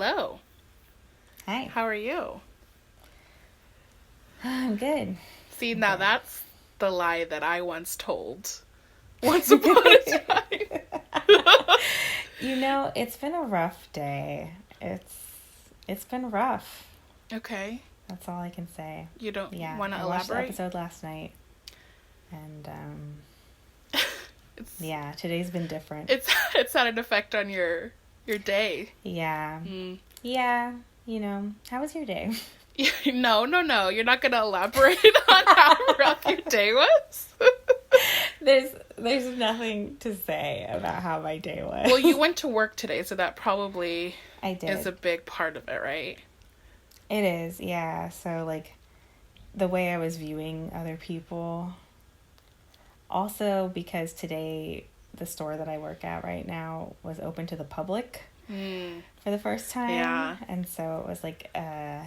Hello. Hi. How are you? I'm good. See, now that's the lie that I once told. Once upon a time. It's been a rough day. It's been rough. Okay. That's all I can say. You don't want to I elaborate? watched the episode last night, and today's been different. It's had an effect on your day. Yeah. Yeah. How was your day? No. You're not going to elaborate on how rough your day was? There's nothing to say about how my day was. Well, you went to work today, so that probably I did. is a big part of it, right? It is, yeah. So, the way I was viewing other people. Also, because today, the store that I work at right now was open to the public for the first time. Yeah. And so it was a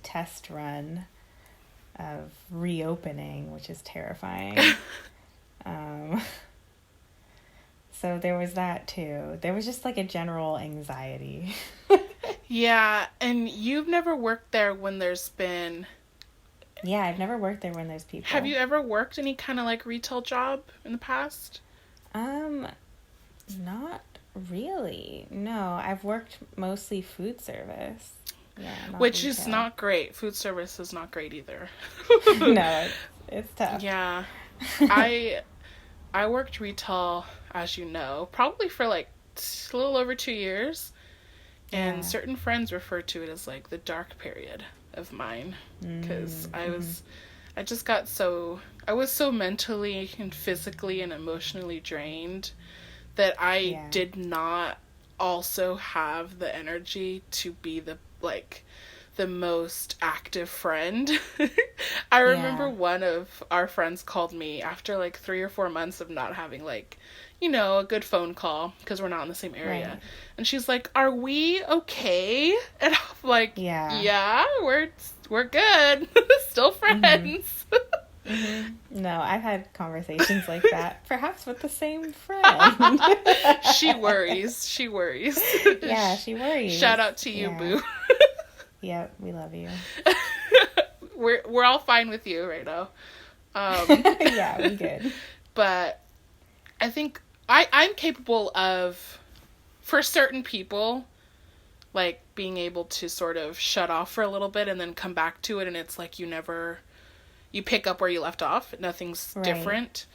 test run of reopening, which is terrifying. So there was that, too. There was just, a general anxiety. Yeah, and you've never worked there when there's been... Yeah, I've never worked there when there's people. Have you ever worked any kind of, retail job in the past? Not really. No, I've worked mostly food service. Yeah, Which retail. is not great. Food service is not great either. No, it's tough. Yeah. I worked retail, as you know, probably for a little over 2 years. And certain friends refer to it as the dark period of mine. Because I was so mentally and physically and emotionally drained that I did not also have the energy to be the most active friend. I remember one of our friends called me after 3 or 4 months of not having a good phone call because we're not in the same area. Right. And she's like, "Are we okay?" And I'm like, yeah, we're good. Still friends. No, I've had conversations like that, perhaps with the same friend. She worries. Yeah, she worries. Shout out to you, boo. Yep, we love you. We're all fine with you right now. Yeah, we good. But I think I'm capable of, for certain people, being able to sort of shut off for a little bit and then come back to it, and it's you pick up where you left off. Nothing's different.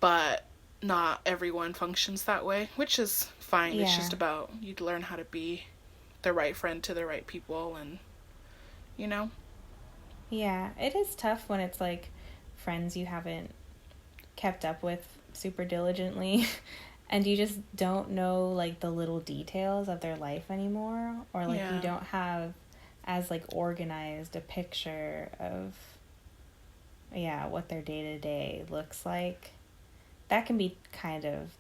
But not everyone functions that way, which is fine. Yeah. It's just about you learn how to be the right friend to the right people, and Yeah, it is tough when it's friends you haven't kept up with super diligently and you just don't know the little details of their life anymore, or you don't have as organized a picture of what their day-to-day looks like. That can be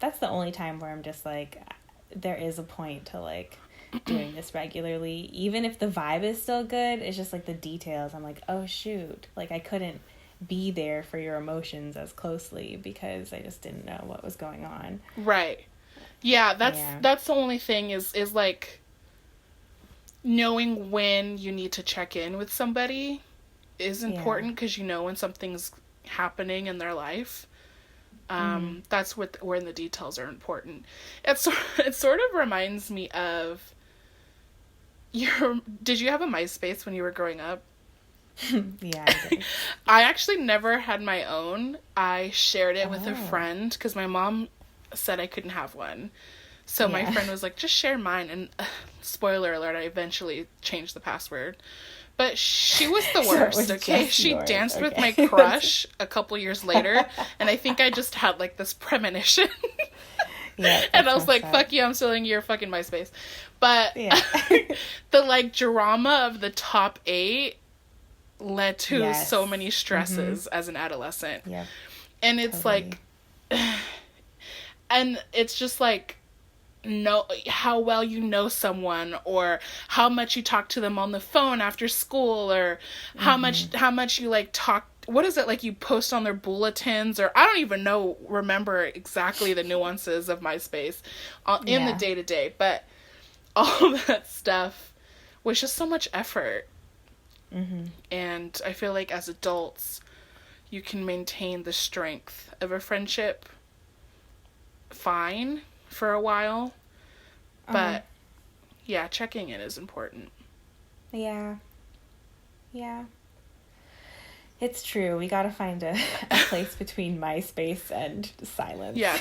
that's the only time where I'm just there is a point to doing this regularly, even if the vibe is still good. It's just the details. I'm oh shoot, I couldn't be there for your emotions as closely because I just didn't know what was going on. Right. Yeah, that's the only thing is knowing when you need to check in with somebody is important, because when something's happening in their life. That's when the details are important. It sort of reminds me of did you have a MySpace when you were growing up? Yeah, I did. I actually never had my own. I shared it with a friend because my mom said I couldn't have one. So my friend was like, just share mine. And spoiler alert, I eventually changed the password. But she was the worst, okay? She danced with my crush a couple years later. And I think I just had this premonition. Yeah, and I was like, fuck you, I'm stealing your fucking MySpace. But the drama of the top 8 led to so many stresses as an adolescent. Yeah. And it's and it's just know how well you know someone, or how much you talk to them on the phone after school, or how much you talk. What is it you post on their bulletins, or I don't even remember exactly the nuances of MySpace in the day-to-day, but all that stuff was just so much effort. Mm-hmm. And I feel like as adults, you can maintain the strength of a friendship fine for a while. But, yeah, checking in is important. Yeah. Yeah. It's true. We gotta find a place between MySpace and silence. Yeah,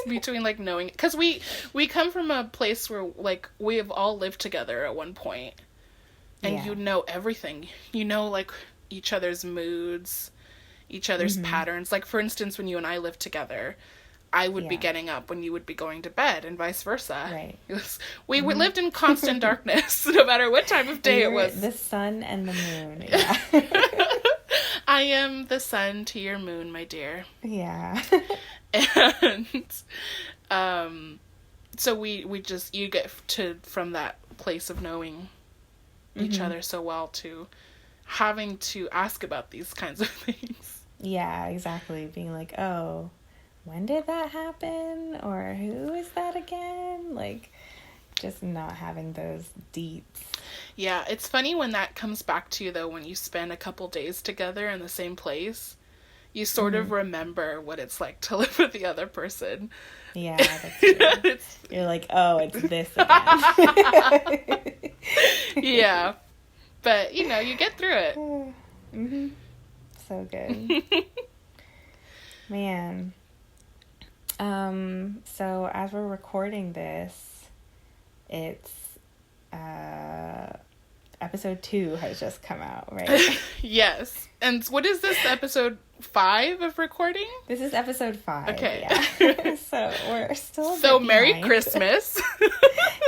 between, like, knowing... Because we come from a place where, like, we have all lived together at one point. And you know everything. You know, like, each other's moods, each other's patterns. Like, for instance, when you and I lived together, I would be getting up when you would be going to bed, and vice versa. Right. We lived in constant darkness, no matter what time of day it was. The sun and the moon. Yeah. I am the sun to your moon, my dear. Yeah. And so we just, you get to from that place of knowing each other so well to having to ask about these kinds of things. Yeah, exactly. Being like, oh, when did that happen? Or who is that again? Like, just not having those deets. Yeah, it's funny when that comes back to you, though, when you spend a couple days together in the same place. You sort of remember what it's like to live with the other person. Yeah, that's true. You're like, oh, it's this again. Yeah. But, you know, you get through it. Mm-hmm. So good. Man. So as we're recording this, it's episode 2 has just come out, right? Yes. And what is this, episode 5 of recording? This is episode 5. Okay. Yeah. So we're still So Merry Christmas.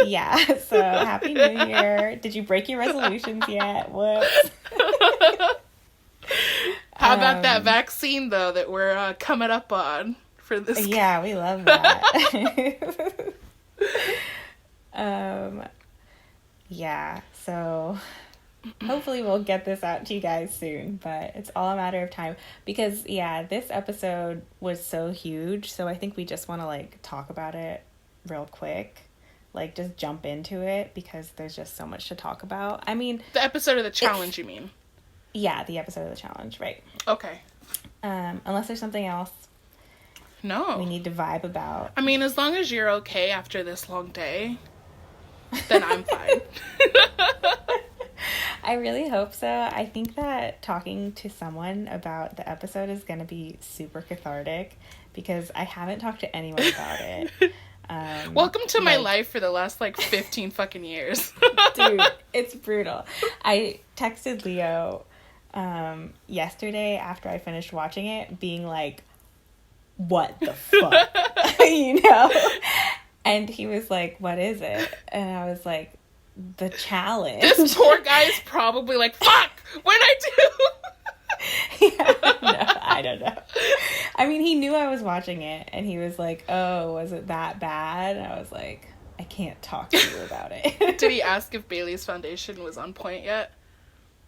Yeah. So Happy New Year. Did you break your resolutions yet? Whoops. How about that vaccine, though, that we're coming up on for this? Yeah, we love that. Yeah, so hopefully we'll get this out to you guys soon, but it's all a matter of time because, yeah, this episode was so huge, so I think we just want to, like, talk about it real quick. Like, just jump into it because there's just so much to talk about. I mean... The episode of the challenge, you mean? Yeah, the episode of the challenge, right. Okay. Unless there's something else no we need to vibe about. I mean, as long as you're okay after this long day, then I'm fine. I really hope so. I think that talking to someone about the episode is going to be super cathartic because I haven't talked to anyone about it. Welcome to my life for the last, 15 fucking years. Dude, it's brutal. I texted Leo yesterday after I finished watching it, being like, what the fuck? You know? And he was like, what is it? And I was like, the challenge. This poor guy is probably like, fuck, what'd I do? Yeah, no, I don't know. I mean, he knew I was watching it, and he was like, oh, was it that bad? And I was like, I can't talk to you about it. Did he ask if Bailey's foundation was on point yet?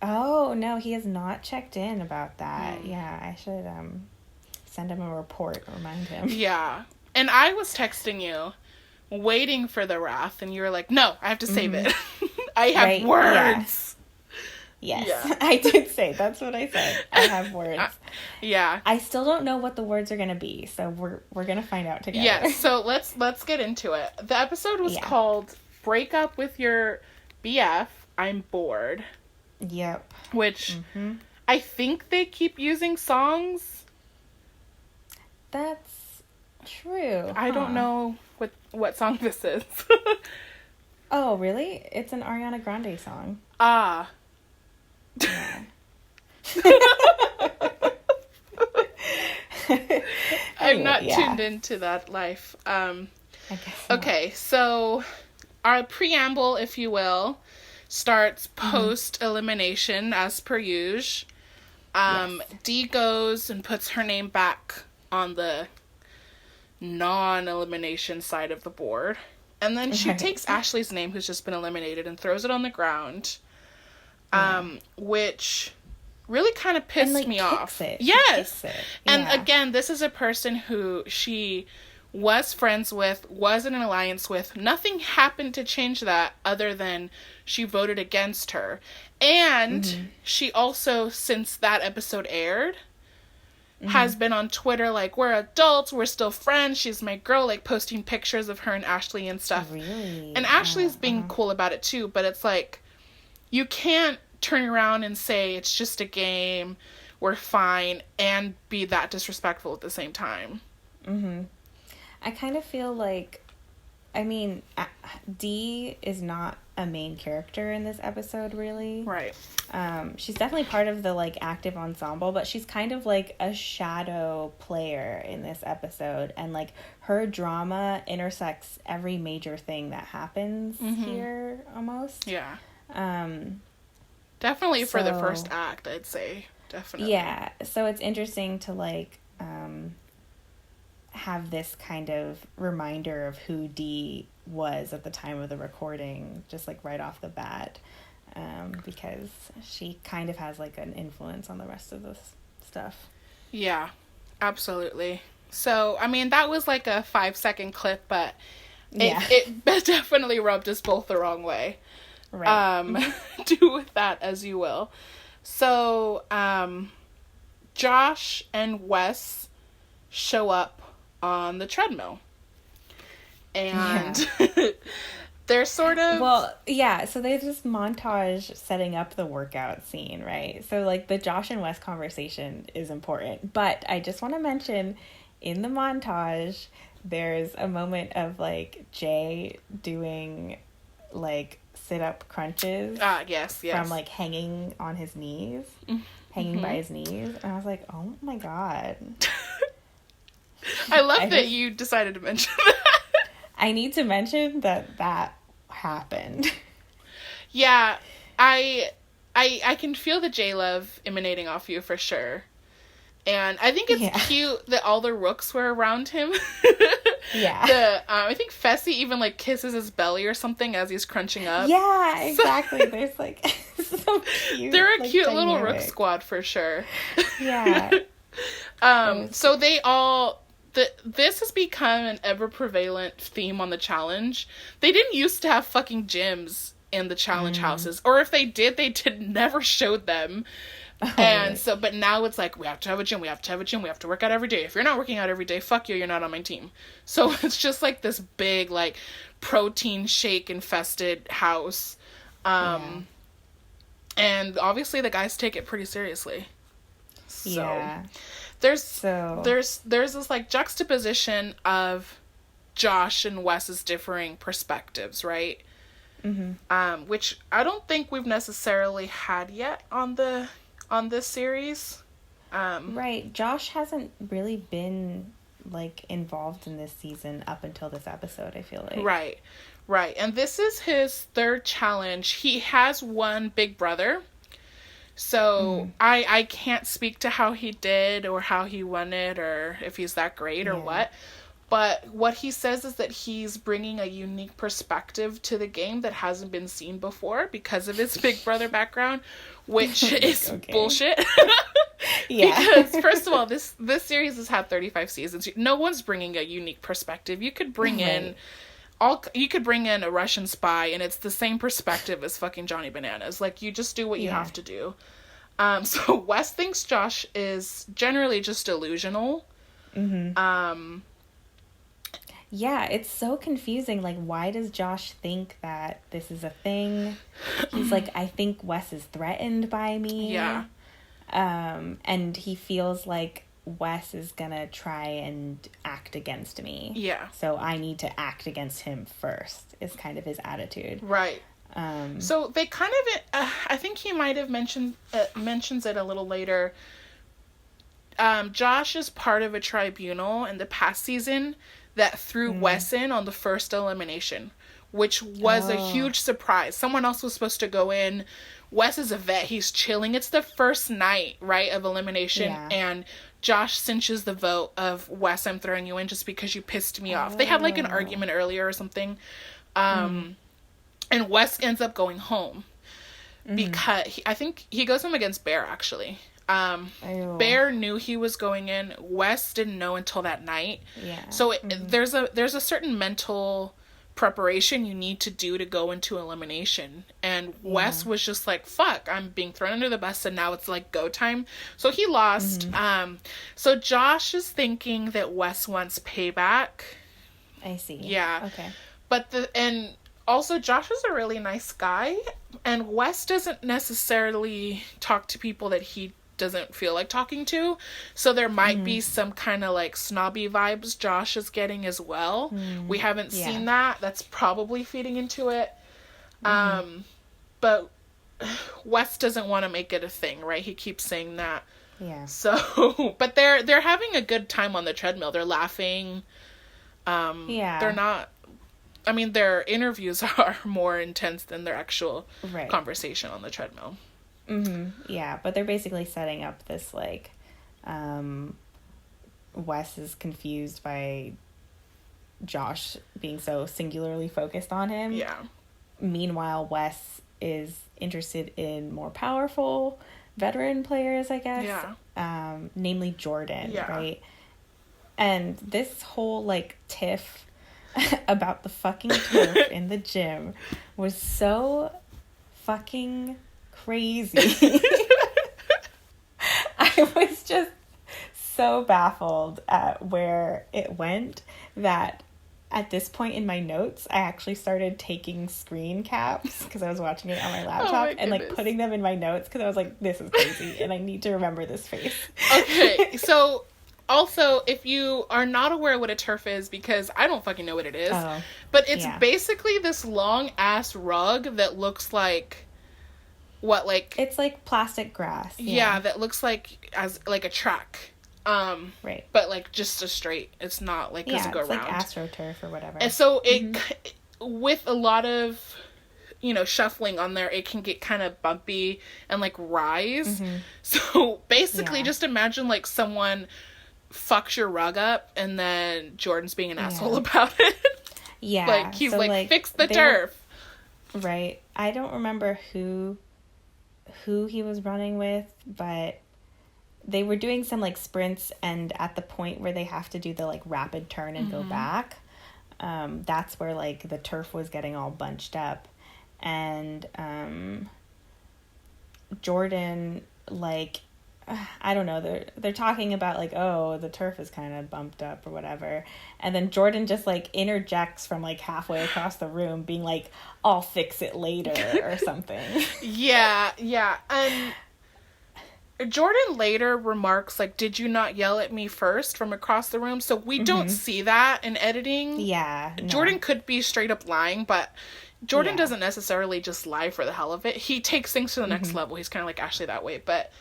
Oh, no, he has not checked in about that. Yeah, I should send him a report, remind him. Yeah. And I was texting you, waiting for the wrath, and you were like, no, I have to save it. I have words. Yeah. Yes, yeah. I did say, that's what I said. I have words. Yeah. I still don't know what the words are going to be, so we're going to find out together. Yeah, so let's get into it. The episode was called Break Up With Your BF, I'm Bored. Yep. Which I think they keep using songs. That's true. I don't know what song this is. Oh, really? It's an Ariana Grande song. Ah. Yeah. I'm not tuned into that life. I guess not. Okay, so our preamble, if you will, starts post-elimination, as per usual. Dee goes and puts her name back on the non-elimination side of the board. And then she takes Ashley's name, who's just been eliminated, and throws it on the ground. Which really kind of pissed me off. It. Yes! Yeah. And again, this is a person who she was friends with, was in an alliance with. Nothing happened to change that other than she voted against her. And she also, since that episode aired, has been on Twitter like, we're adults, we're still friends, she's my girl, like posting pictures of her and Ashley and stuff. Really? And Ashley's being cool about it too, but it's like, you can't turn around and say it's just a game, we're fine, and be that disrespectful at the same time. I kind of feel like, I mean, Dee is not a main character in this episode, really. Right. She's definitely part of the, like, active ensemble, but she's kind of like a shadow player in this episode, and, like, her drama intersects every major thing that happens here, almost. Yeah. Definitely for the first act, I'd say. Definitely. Yeah, so it's interesting to, like, have this kind of reminder of who Dee was at the time of the recording, just, like, right off the bat, because she kind of has, like, an influence on the rest of this stuff. Yeah, absolutely. So, I mean, that was, like, a 5-second clip, but it definitely rubbed us both the wrong way. Right. Do with that as you will. So, Josh and Wes show up on the treadmill. And they're sort of... Well, yeah, so there's this montage setting up the workout scene, right? So, like, the Josh and Wes conversation is important. But I just want to mention, in the montage, there's a moment of, like, Jay doing, like, sit-up crunches. Yes. From, like, hanging on his knees. Hanging by his knees. And I was like, oh my god. I love that you decided to mention that. I need to mention that happened. Yeah, I can feel the J-love emanating off you for sure. And I think it's cute that all the rooks were around him. Yeah. I think Fessy even, like, kisses his belly or something as he's crunching up. Yeah, exactly. There's, like, so cute. They're a like, cute dynamic. little rook squad for sure. Yeah. So they all... This has become an ever-prevalent theme on the challenge. They didn't used to have fucking gyms in the challenge houses. Or if they did, never showed them. And so, but now it's like, we have to have a gym, we have to work out every day. If you're not working out every day, fuck you, you're not on my team. So it's just like this big, like, protein shake infested house. And obviously the guys take it pretty seriously. So. Yeah. There's this, like, juxtaposition of Josh and Wes's differing perspectives, right? Which I don't think we've necessarily had yet on this series. Right. Josh hasn't really been, like, involved in this season up until this episode, I feel like. Right. And this is his third challenge. He has won Big Brother. So, I can't speak to how he did or how he won it or if he's that great or what. But what he says is that he's bringing a unique perspective to the game that hasn't been seen before because of his Big Brother background, which is bullshit. Because, first of all, this series has had 35 seasons. No one's bringing a unique perspective. You could bring in... You could bring in a Russian spy, and it's the same perspective as fucking Johnny Bananas. Like, you just do what you have to do. So Wes thinks Josh is generally just delusional. Yeah, it's so confusing. Like, why does Josh think that this is a thing? He's like, I think Wes is threatened by me. Yeah. And he feels like Wes is gonna try and act against me. Yeah. So I need to act against him first, is kind of his attitude. Right. So they kind of, I think he might have mentions it a little later. Josh is part of a tribunal in the past season that threw Wes in on the first elimination, which was a huge surprise. Someone else was supposed to go in. Wes is a vet. He's chilling. It's the first night, right, of elimination. Yeah. And Josh cinches the vote of, Wes, I'm throwing you in just because you pissed me off. They had, like, an argument earlier or something. And Wes ends up going home. Because I think he goes home against Bear, actually. Bear knew he was going in. Wes didn't know until that night. Yeah. So there's a certain mental preparation you need to do to go into elimination. And Wes was just like, fuck, I'm being thrown under the bus, and now it's like go time. So he lost. So Josh is thinking that Wes wants payback. I see. Yeah. Okay. But also Josh is a really nice guy, and Wes doesn't necessarily talk to people that he doesn't feel like talking to, so there might be some kind of like snobby vibes Josh is getting as well. We haven't seen that. That's probably feeding into it. But Wes doesn't want to make it a thing, right? He keeps saying that. Yeah. So, but they're having a good time on the treadmill. They're laughing. They're not. I mean, their interviews are more intense than their actual conversation on the treadmill. Yeah, but they're basically setting up this, like, Wes is confused by Josh being so singularly focused on him. Yeah. Meanwhile, Wes is interested in more powerful veteran players, I guess. Yeah. Namely Jordan, right? And this whole, like, tiff about the fucking turf in the gym was so fucking crazy. I was just so baffled at where it went that at this point in my notes, I actually started taking screen caps because I was watching it on my laptop and like putting them in my notes because I was like, this is crazy and I need to remember this face. Okay, so also, if you are not aware what a turf is, because I don't fucking know what it is, but it's basically this long ass rug that looks like it's like plastic grass. Yeah, that looks like a track. Right. But like just a straight. It's not like doesn't go around. It's like AstroTurf or whatever. And so it with a lot of shuffling on there, it can get kind of bumpy and like rise. So basically, just imagine like someone fucks your rug up, and then Jordan's being an asshole about it. Yeah, like he's so, like fix the turf. Right. I don't remember who he was running with, but they were doing some like sprints, and at the point where they have to do the like rapid turn and go back, that's where like the turf was getting all bunched up, and Jordan, like, I don't know, they're talking about like, oh, the turf is kind of bumped up or whatever, and then Jordan just like interjects from like halfway across the room being like, I'll fix it later or something. Yeah, and Jordan later remarks like, did you not yell at me first from across the room? So we don't see that in editing. Yeah, no. Jordan could be straight up lying, but Jordan doesn't necessarily just lie for the hell of it. He takes things to the next level. He's kind of like Ashley that way, but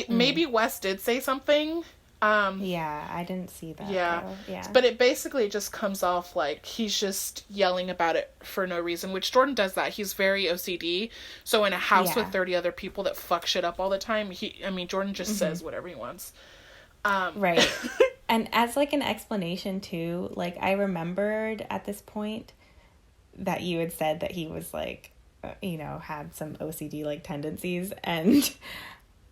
maybe Wes did say something. Yeah, I didn't see that. Yeah. But it basically just comes off like he's just yelling about it for no reason, which Jordan does that. He's very OCD. So in a house with 30 other people that fuck shit up all the time, Jordan just says whatever he wants. Right. And as like an explanation too, like I remembered at this point that you had said that he was like, had some OCD like tendencies,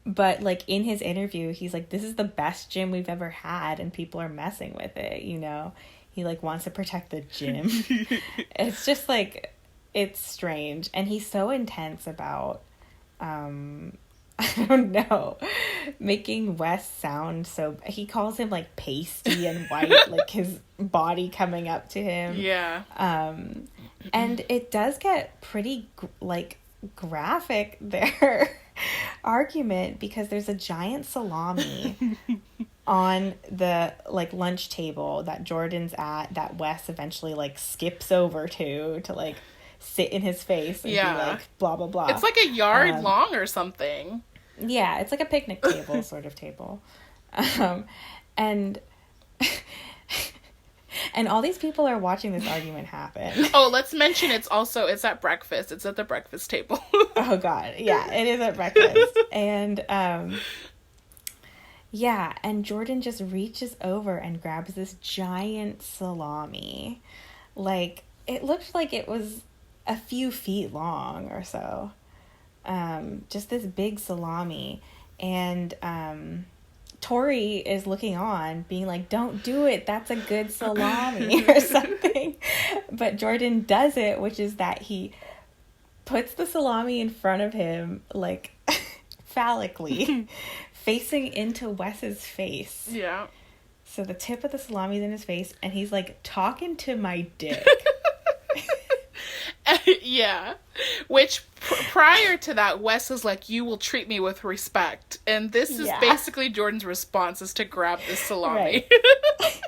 but like in his interview, he's like, this is the best gym we've ever had and people are messing with it, He like wants to protect the gym. It's just like, it's strange. And he's so intense about, I don't know, making Wes sound so, he calls him like pasty and white, like his body coming up to him. Yeah. And it does get pretty graphic there. Argument, because there's a giant salami on the like lunch table that Jordan's at, that Wes eventually like skips over to like sit in his face and be like blah blah blah. It's like a yard long or something. Yeah, it's like a picnic table sort of table. And all these people are watching this argument happen. Oh, let's mention it's at breakfast. It's at the breakfast table. Oh, God. Yeah, it is at breakfast. And, and Jordan just reaches over and grabs this giant salami. Like, it looked like it was a few feet long or so. Just this big salami. And Tori is looking on, being like, don't do it, that's a good salami, or something. But Jordan does it, which is that he puts the salami in front of him, like, phallically, facing into Wes's face. Yeah. So the tip of the salami is in his face, and he's like, talking to my dick. Yeah. Which, prior to that, Wes is like, you will treat me with respect. And this is basically Jordan's response, is to grab the salami. Right.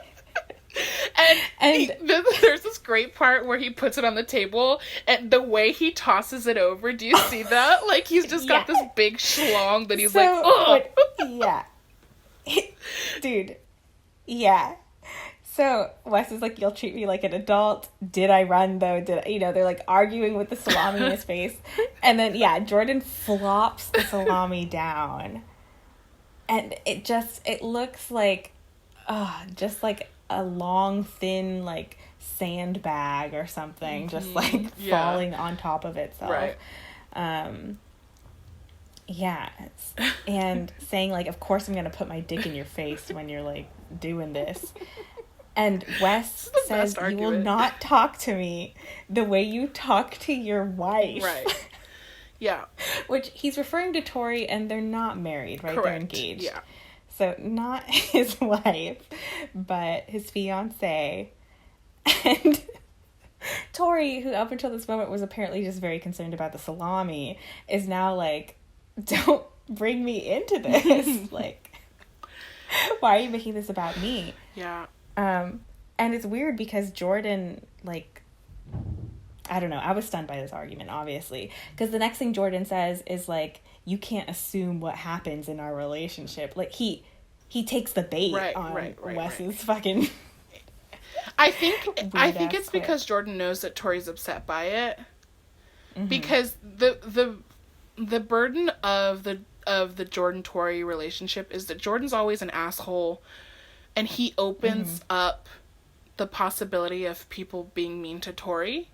And there's this great part where he puts it on the table, and the way he tosses it over, do you see that? Like, he's just got this big schlong that he's like, ugh. Yeah. Dude. Yeah. So Wes is like, you'll treat me like an adult. Did I run, though? They're like arguing with the salami in his face. And then, Jordan flops the salami down. And it looks like, just like a long, thin, like, sandbag or something, just like falling on top of itself. Right. And saying, like, of course I'm going to put my dick in your face when you're, like, doing this. And Wes says, you will not talk to me the way you talk to your wife. Right. Yeah. Which he's referring to Tori, and they're not married, right? Correct. They're engaged. Yeah. So not his wife, but his fiancée. And Tori, who up until this moment was apparently just very concerned about the salami, is now like, don't bring me into this. Like, why are you making this about me? Yeah. And it's weird because Jordan, like, I don't know, I was stunned by this argument, obviously, because the next thing Jordan says is, like, you can't assume what happens in our relationship. Like, he takes the bait on Wes's fucking I think it's because Jordan knows that Tori's upset by it. Mm-hmm. Because the burden of the Jordan-Tori relationship is that Jordan's always an asshole, and he opens up the possibility of people being mean to Tori.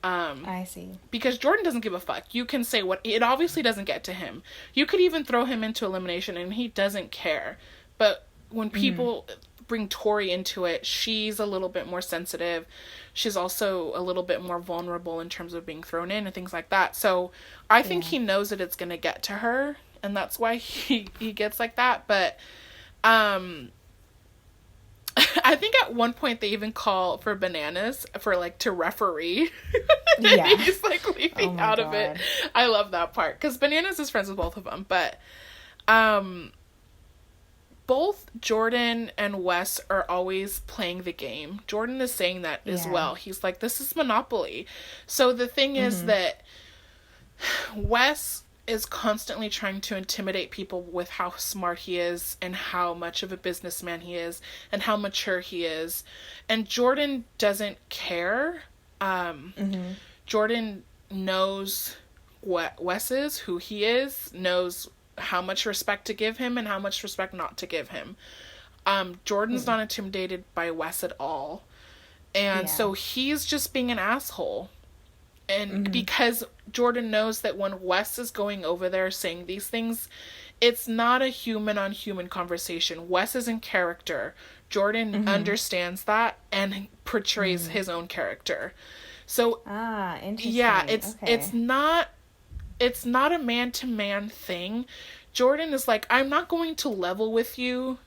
I see. Because Jordan doesn't give a fuck. You can say what... It obviously doesn't get to him. You could even throw him into elimination, and he doesn't care. But when people bring Tori into it, she's a little bit more sensitive. She's also a little bit more vulnerable in terms of being thrown in and things like that. So I think he knows that it's going to get to her, and that's why he gets like that. But I think at one point they even call for Bananas for, like, to referee. And he's, like, leaving out of it. I love that part. Because Bananas is friends with both of them. But both Jordan and Wes are always playing the game. Jordan is saying that as well. He's like, this is Monopoly. So the thing is that Wes is constantly trying to intimidate people with how smart he is and how much of a businessman he is and how mature he is. And Jordan doesn't care. Jordan knows what Wes is, who he is, knows how much respect to give him and how much respect not to give him. Jordan's not intimidated by Wes at all. And so he's just being an asshole. And because Jordan knows that when Wes is going over there saying these things, it's not a human-on-human conversation. Wes is in character. Jordan understands that and portrays his own character. So, interesting. Yeah, it's not a man-to-man thing. Jordan is like, I'm not going to level with you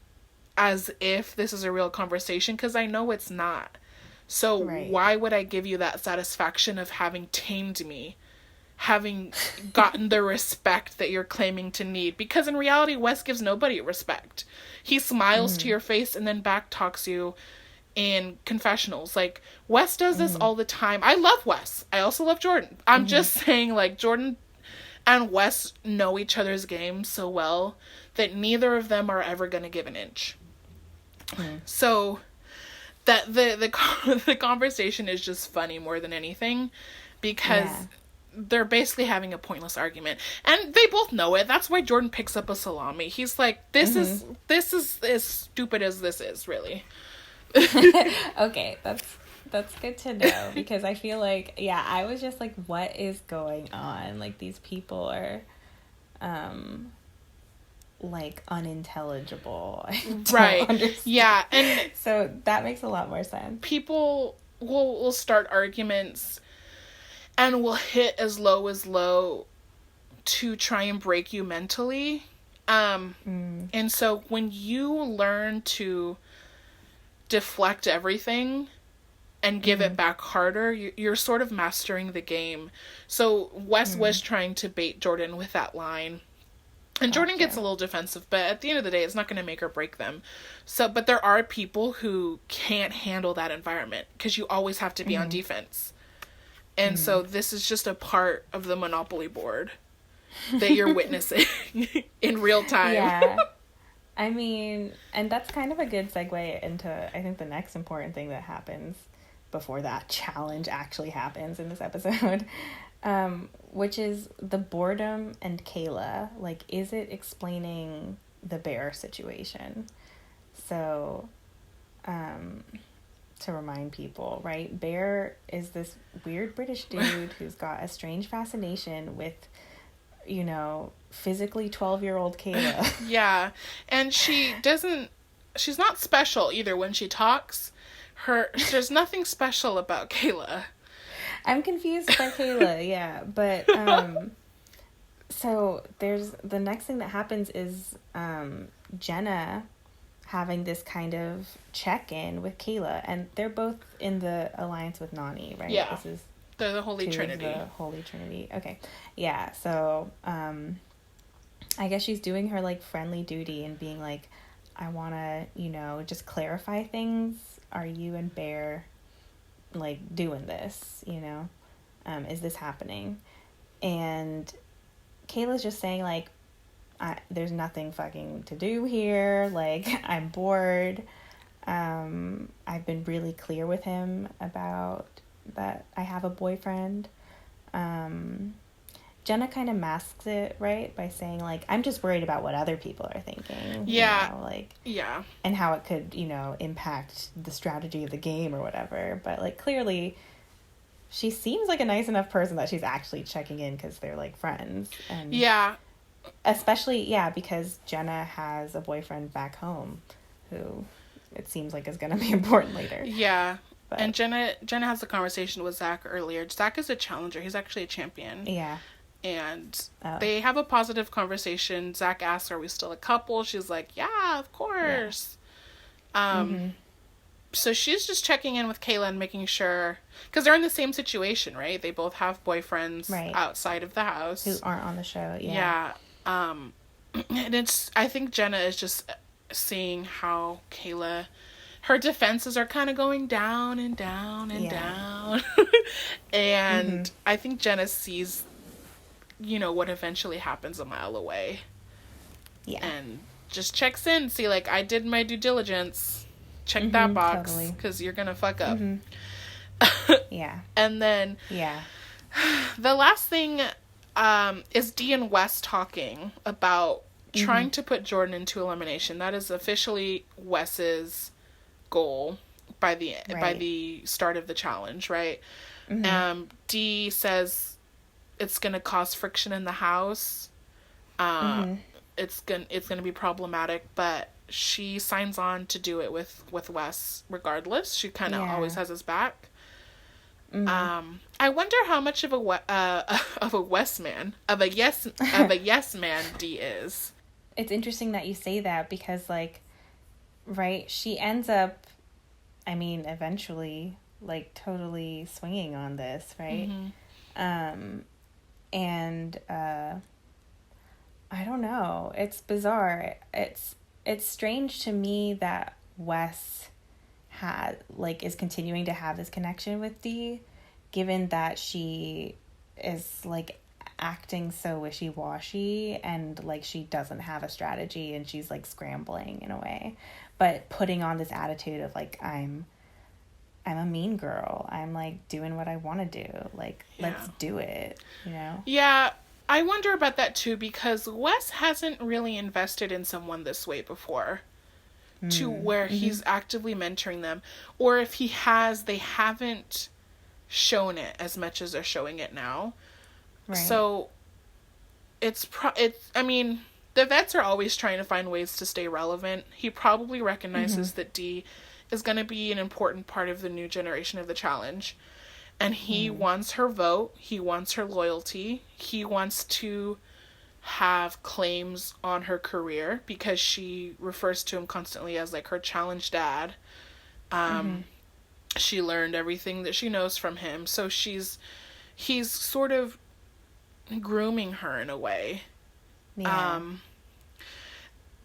as if this is a real conversation, because I know it's not. So why would I give you that satisfaction of having tamed me, having gotten the respect that you're claiming to need? Because in reality, Wes gives nobody respect. He smiles to your face and then back talks you in confessionals. Like, Wes does this all the time. I love Wes. I also love Jordan. I'm just saying, like, Jordan and Wes know each other's game so well that neither of them are ever going to give an inch. So that the conversation is just funny more than anything, because they're basically having a pointless argument, and they both know it. That's why Jordan picks up a salami. He's like, this is as stupid as this is, really. Okay, that's good to know, because I feel like, I was just like, what is going on? Like, these people are like unintelligible. I Right. don't understand. Yeah, and so that makes a lot more sense. People will start arguments and will hit as low to try and break you mentally. And so when you learn to deflect everything and give it back harder, you're sort of mastering the game. So Wes was trying to bait Jordan with that line. And Jordan gets a little defensive, but at the end of the day, it's not going to make or break them. So, but there are people who can't handle that environment because you always have to be on defense. And so this is just a part of the Monopoly board that you're witnessing in real time. Yeah. I mean, and that's kind of a good segue into, I think, the next important thing that happens before that challenge actually happens in this episode, which is the boredom and Kayla. Like, is it explaining the bear situation? So, to remind people, right? Bear is this weird British dude who's got a strange fascination with, you know, physically 12-year-old Kayla. Yeah. And she's not special either when she talks. There's nothing special about Kayla. I'm confused by Kayla, yeah. But, so there's, the next thing that happens is, Jenna having this kind of check-in with Kayla, and they're both in the alliance with Nani, right? Yeah. This is They're the Holy Trinity. The Holy Trinity. Okay. Yeah, so, I guess she's doing her, like, friendly duty and being like, I want to, you know, just clarify things. Are you and Bear, like, doing this, you know? Is this happening? And Kayla's just saying, like, there's nothing fucking to do here. Like, I'm bored. I've been really clear with him about that I have a boyfriend. Jenna kind of masks it, right, by saying, like, I'm just worried about what other people are thinking. Yeah. You know, like, yeah. And how it could, you know, impact the strategy of the game or whatever. But, like, clearly she seems like a nice enough person that she's actually checking in because they're, like, friends. And yeah. Especially, yeah, because Jenna has a boyfriend back home who it seems like is going to be important later. Yeah. But, and Jenna has a conversation with Zach earlier. Zach is a challenger. He's actually a champion. Yeah. And they have a positive conversation. Zach asks, are we still a couple? She's like, yeah, of course. Yeah. So she's just checking in with Kayla and making sure, because they're in the same situation, right? They both have boyfriends outside of the house. Who aren't on the show, yeah. Yeah. And I think Jenna is just seeing how Kayla, her defenses are kind of going down and down and down. And I think Jenna sees, you know, what eventually happens a mile away. Yeah. And just checks in, see, like, I did my due diligence. Check that box, because you're going to fuck up. Yeah. And then the last thing is Dee and Wes talking about trying to put Jordan into elimination. That is officially Wes's goal by the start of the challenge, right? Dee says it's going to cause friction in the house. It's gonna be problematic, but she signs on to do it with Wes regardless. She kind of always has his back. I wonder how much of a yes man Dee is. It's interesting that you say that because, like, right, she ends up, I mean, eventually, like, totally swinging on this, right? And I don't know. It's bizarre. It's strange to me that Wes is continuing to have this connection with Dee, given that she is, like, acting so wishy-washy and, like, she doesn't have a strategy and she's, like, scrambling in a way, but putting on this attitude of, like, I'm a mean girl. I'm, like, doing what I want to do. Like, let's do it, you know? Yeah, I wonder about that too, because Wes hasn't really invested in someone this way before, to where he's actively mentoring them, or if he has, they haven't shown it as much as they're showing it now. Right. So I mean, the vets are always trying to find ways to stay relevant. He probably recognizes that D is going to be an important part of the new generation of the challenge. And he wants her vote. He wants her loyalty. He wants to have claims on her career because she refers to him constantly as like her challenge dad. She learned everything that she knows from him. So he's sort of grooming her in a way. Yeah.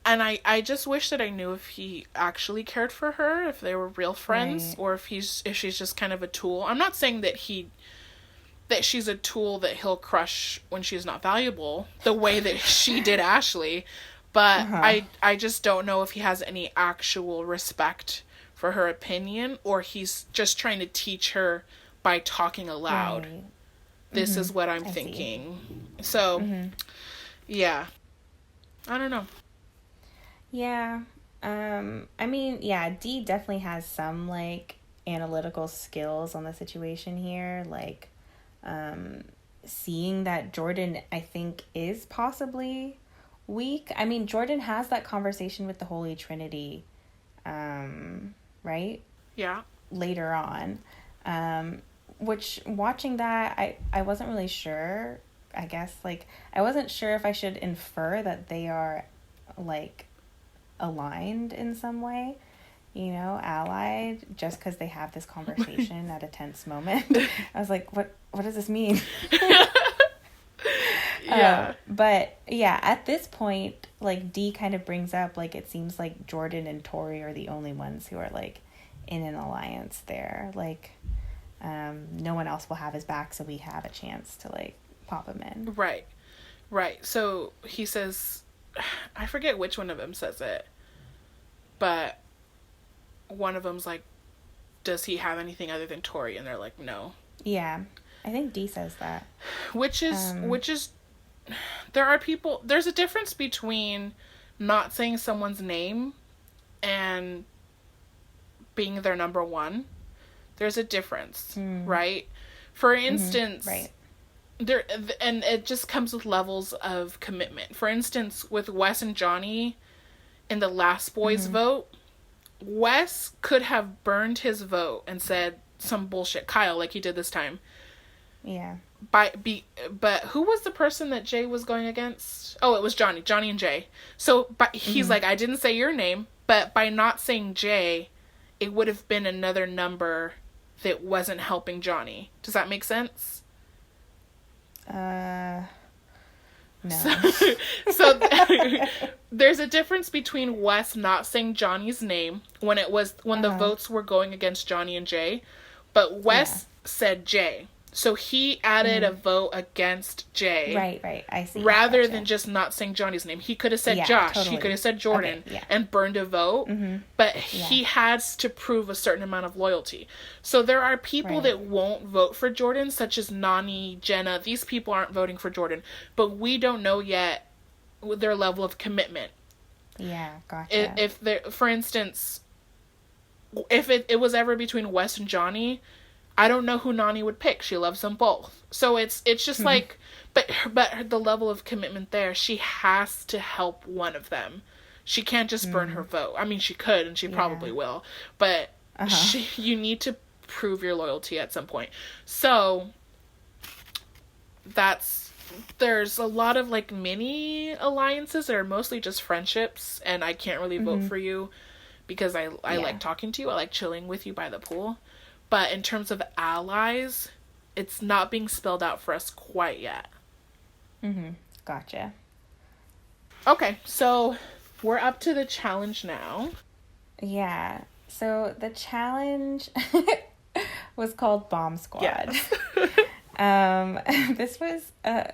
And I just wish that I knew if he actually cared for her, if they were real friends, or if she's just kind of a tool. I'm not saying that she's a tool that he'll crush when she's not valuable, the way that she did Ashley, but I just don't know if he has any actual respect for her opinion, or he's just trying to teach her by talking aloud. Right. This is what I'm thinking. So, yeah. I don't know. Yeah. I mean, yeah, Dee definitely has some, like, analytical skills on the situation here. Like, seeing that Jordan, I think, is possibly weak. I mean, Jordan has that conversation with the Holy Trinity, right? Yeah. Later on. Which, watching that, I wasn't really sure. I guess, like, I wasn't sure if I should infer that they are, like, aligned in some way, you know, allied, just because they have this conversation at a tense moment. I was like, what does this mean? Yeah. But yeah, at this point, like, Dee kind of brings up, like, it seems like Jordan and Tori are the only ones who are, like, in an alliance there. Like, no one else will have his back, so we have a chance to, like, pop him in. Right. So he says, I forget which one of them says it, but one of them's like, does he have anything other than Tori? And they're like, no. Yeah, I think Dee says that. Which is, there's a difference between not saying someone's name and being their number one. There's a difference, right? For instance, right. There, and it just comes with levels of commitment. For instance, with Wes and Johnny in the last boys vote, Wes could have burned his vote and said some bullshit, Kyle, like he did this time. Yeah. But who was the person that Jay was going against? Oh, it was Johnny and Jay. So, but he's like, I didn't say your name, but by not saying Jay, it would have been another number that wasn't helping Johnny. Does that make sense? No. So there's a difference between Wes not saying Johnny's name when the votes were going against Johnny and Jay, but Wes said Jay. So he added a vote against Jay. Right. I see. Rather than just not saying Johnny's name. He could have said Josh. Totally. He could have said Jordan and burned a vote. But he has to prove a certain amount of loyalty. So there are people that won't vote for Jordan, such as Nani, Jenna. These people aren't voting for Jordan. But we don't know yet their level of commitment. Yeah, gotcha. For instance, if it was ever between Wes and Johnny, I don't know who Nani would pick. She loves them both. So it's just like, but the level of commitment there, she has to help one of them. She can't just burn her vote. I mean, she could, and she probably will. But you need to prove your loyalty at some point. So there's a lot of like mini alliances that are mostly just friendships, and I can't really vote for you because I like talking to you. I like chilling with you by the pool. But in terms of allies, it's not being spelled out for us quite yet. Gotcha. Okay, so we're up to the challenge now. Yeah. So the challenge was called Bomb Squad. Yes. This was a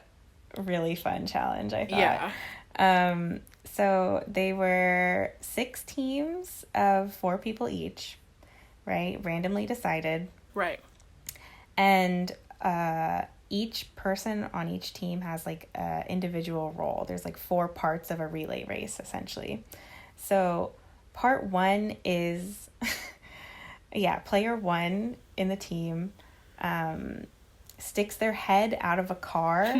really fun challenge, I thought. Yeah. So they were 6 teams of 4 people each. Right? Randomly decided. Right. And each person on each team has like an individual role. There's like 4 parts of a relay race, essentially. So part 1 is, player 1 in the team sticks their head out of a car.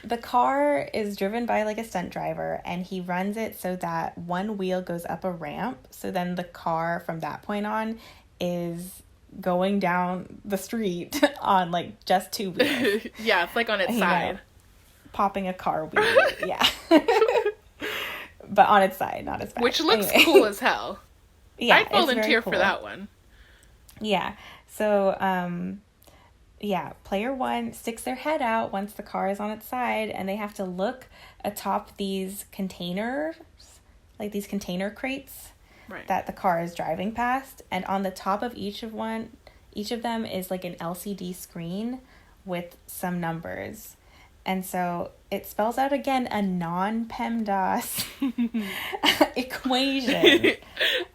The car is driven by like a stunt driver, and he runs it so that one wheel goes up a ramp. So then the car from that point on is going down the street on like just two wheels. Yeah, it's like on its side. Know, popping a car wheel. Yeah. But on its side, not its back. Which looks cool as hell. Yeah, I'd volunteer for that one. Yeah. So, yeah, player one sticks their head out once the car is on its side, and they have to look atop these containers, like these container crates that the car is driving past. And on the top of each of them is like an LCD screen with some numbers. And so it spells out again a non-PEMDAS equation.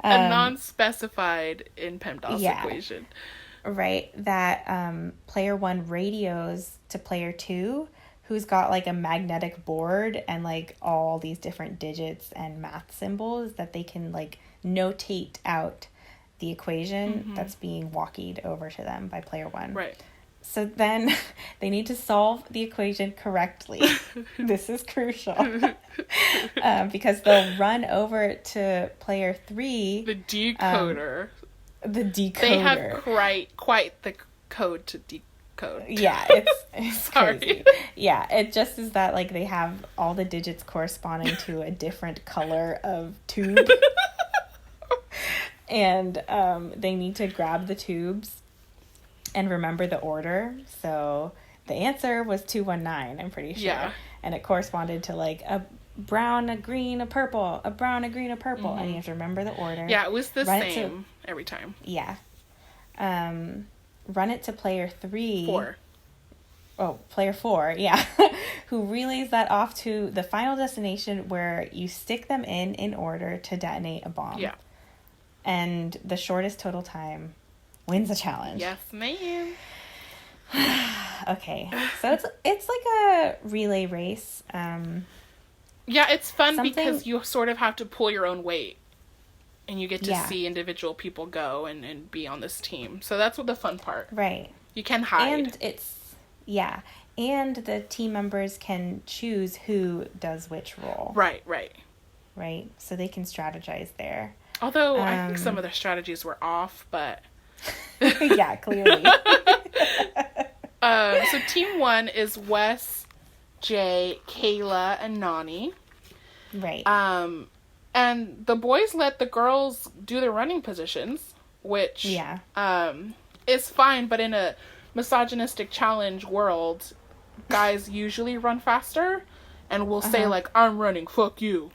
A non-specified in PEMDAS equation. Right. That player one radios to player two, who's got like a magnetic board and like all these different digits and math symbols that they can like notate out the equation that's being walkied over to them by player one. Right. So then they need to solve the equation correctly. This is crucial. Because they'll run over to player three. The decoder. The decoder. They have quite the code to decode. Yeah, it's crazy. Yeah, it just is that like they have all the digits corresponding to a different color of tube. And they need to grab the tubes and remember the order. So the answer was 219, I'm pretty sure. Yeah. And it corresponded to like a brown, a green, a purple, a brown, a green, a purple. And you have to remember the order. Yeah, it was the same every time. Yeah. Run it to player three. Player four, yeah. Who relays that off to the final destination where you stick them in order to detonate a bomb. Yeah. And the shortest total time wins the challenge. Yes, ma'am. Okay, so it's like a relay race. Yeah, it's fun because you sort of have to pull your own weight, and you get to see individual people go and be on this team. So that's what the fun part. Right. You can hide. And and the team members can choose who does which role. Right. Right. So they can strategize there. Although I think some of their strategies were off, but yeah, clearly. So team one is Wes, Jay, Kayla, and Nani. Right. And the boys let the girls do their running positions, which is fine, but in a misogynistic challenge world, guys usually run faster and will say like, I'm running, fuck you.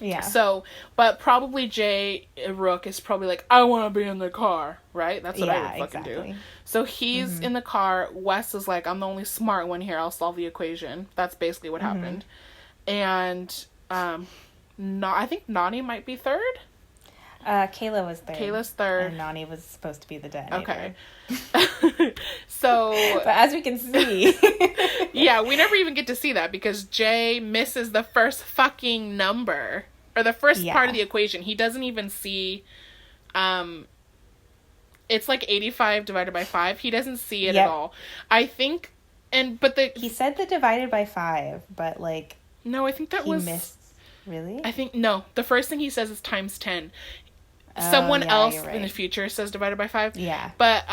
Yeah. So, but probably Jay Rook is probably like, I want to be in the car, right? That's what I would fucking do. So he's in the car. Wes is like, I'm the only smart one here. I'll solve the equation. That's basically what happened. And I think Nani might be third. Kayla was third. Kayla's third. And Nani was supposed to be the detonator. Okay. So... But as we can see... Yeah, we never even get to see that because Jay misses the first fucking number. Or the first part of the equation. He doesn't even see... it's like 85 divided by 5. He doesn't see it at all. I think... He said the divided by 5, but like... No, I think that was... missed... Really? I think... No. The first thing he says is times 10. Someone else in the future says divided by 5. Yeah. But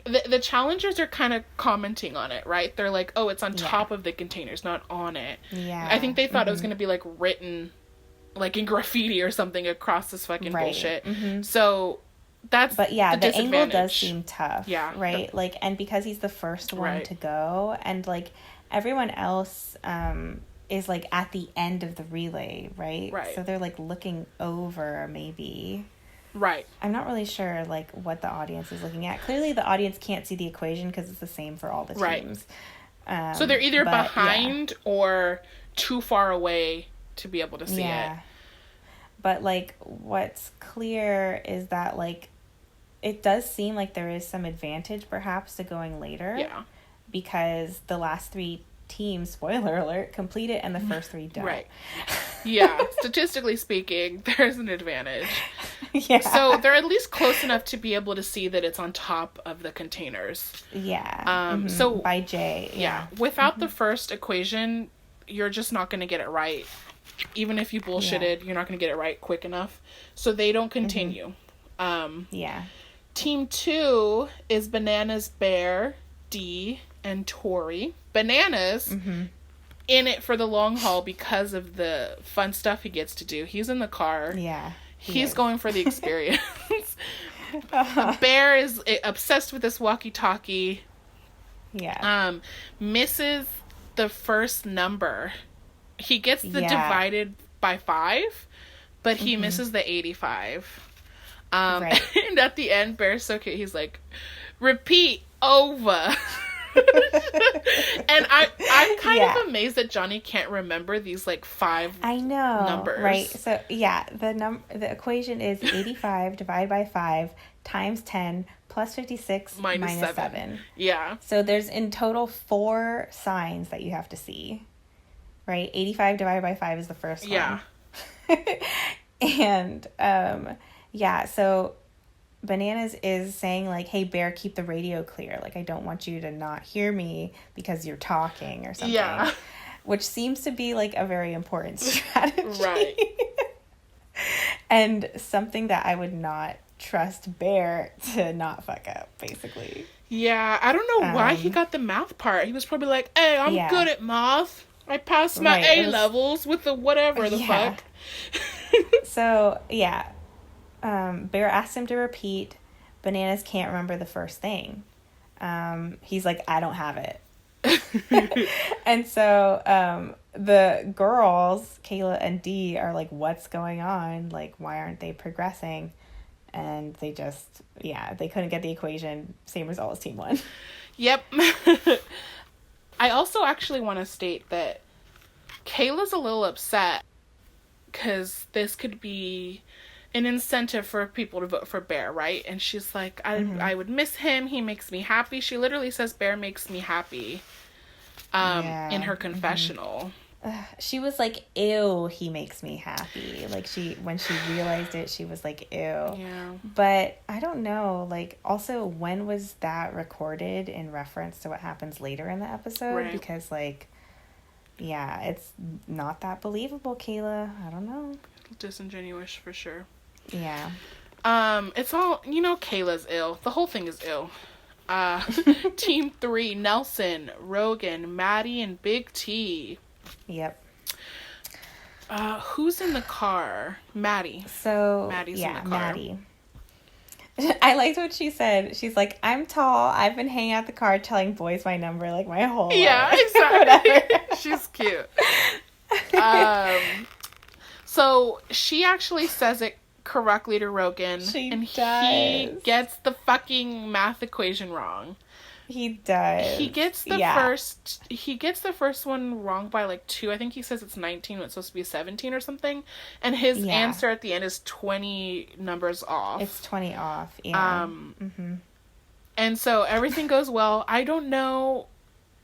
the challengers are kind of commenting on it, right? They're like, oh, it's on top of the containers, not on it. Yeah. I think they thought it was going to be like written like in graffiti or something across this fucking bullshit. So that's the angle does seem tough. Yeah. Right? Like, and because he's the first one to go, and like everyone else is like at the end of the relay, right? Right. So they're like looking over maybe. Right. I'm not really sure like what the audience is looking at. Clearly the audience can't see the equation because it's the same for all the teams. So they're either behind or too far away to be able to see it. But like what's clear is that like it does seem like there is some advantage perhaps to going later. Yeah. Because the last 3 teams, spoiler alert, complete it and the first 3 don't. Right. Yeah. Statistically speaking, there's an advantage. Yeah. So they're at least close enough to be able to see that it's on top of the containers. Yeah. So by J. Yeah. Without the first equation, you're just not going to get it right. Even if you bullshitted, you're not going to get it right quick enough. So they don't continue. Yeah. Team 2 is Bananas, Bear, D, and Tori. Bananas in it for the long haul because of the fun stuff he gets to do. He's in the car. Yeah. He's going for the experience. Bear is obsessed with this walkie-talkie. Yeah. Misses the first number. He gets the divided by 5, but he misses the 85. Right. And at the end, Bear's so cute. He's like, repeat over. And I'm kind of amazed that Johnny can't remember these like 5 numbers. Right. So yeah, the equation is 85 divided by 5 times 10 plus 56 minus 7. Yeah. So there's in total 4 signs that you have to see. Right? 85 divided by 5 is the first one. Yeah. And yeah, so Bananas is saying like, hey, Bear, keep the radio clear. Like, I don't want you to not hear me because you're talking or something. Yeah. Which seems to be like a very important strategy. Right. And something that I would not trust Bear to not fuck up, basically. Yeah, I don't know why he got the math part. He was probably like, hey, I'm good at math. I passed my A-levels with the whatever the fuck. So, yeah. Bear asks him to repeat. Bananas can't remember the first thing. He's like, I don't have it. And so the girls, Kayla and Dee, are like, what's going on? Like, why aren't they progressing? And they just, they couldn't get the equation. Same result as team 1. Yep. I also actually want to state that Kayla's a little upset because this could be an incentive for people to vote for Bear, right? And she's like, I would miss him. He makes me happy. She literally says Bear makes me happy in her confessional. She was like, ew, he makes me happy. Like, when she realized it, she was like, ew. Yeah. But I don't know, like, also, when was that recorded in reference to what happens later in the episode? Right. Because, like, yeah, it's not that believable, Kayla. I don't know. Disingenuous for sure. Yeah. It's all, Kayla's ill. The whole thing is ill. Team 3, Nelson, Rogan, Maddie, and Big T. Yep. Who's in the car? Maddie. So, Maddie's in the car. Maddie. I liked what she said. She's like, I'm tall. I've been hanging out the car telling boys my number like my whole life. Yeah, exactly. She's cute. So she actually says it correctly to Rogan. He gets the fucking math equation wrong. He does. He gets the first one wrong by like 2. I think he says it's 19 when it's supposed to be 17 or something. And his answer at the end is 20 numbers off. It's 20 off. Yeah. And so everything goes well. I don't know.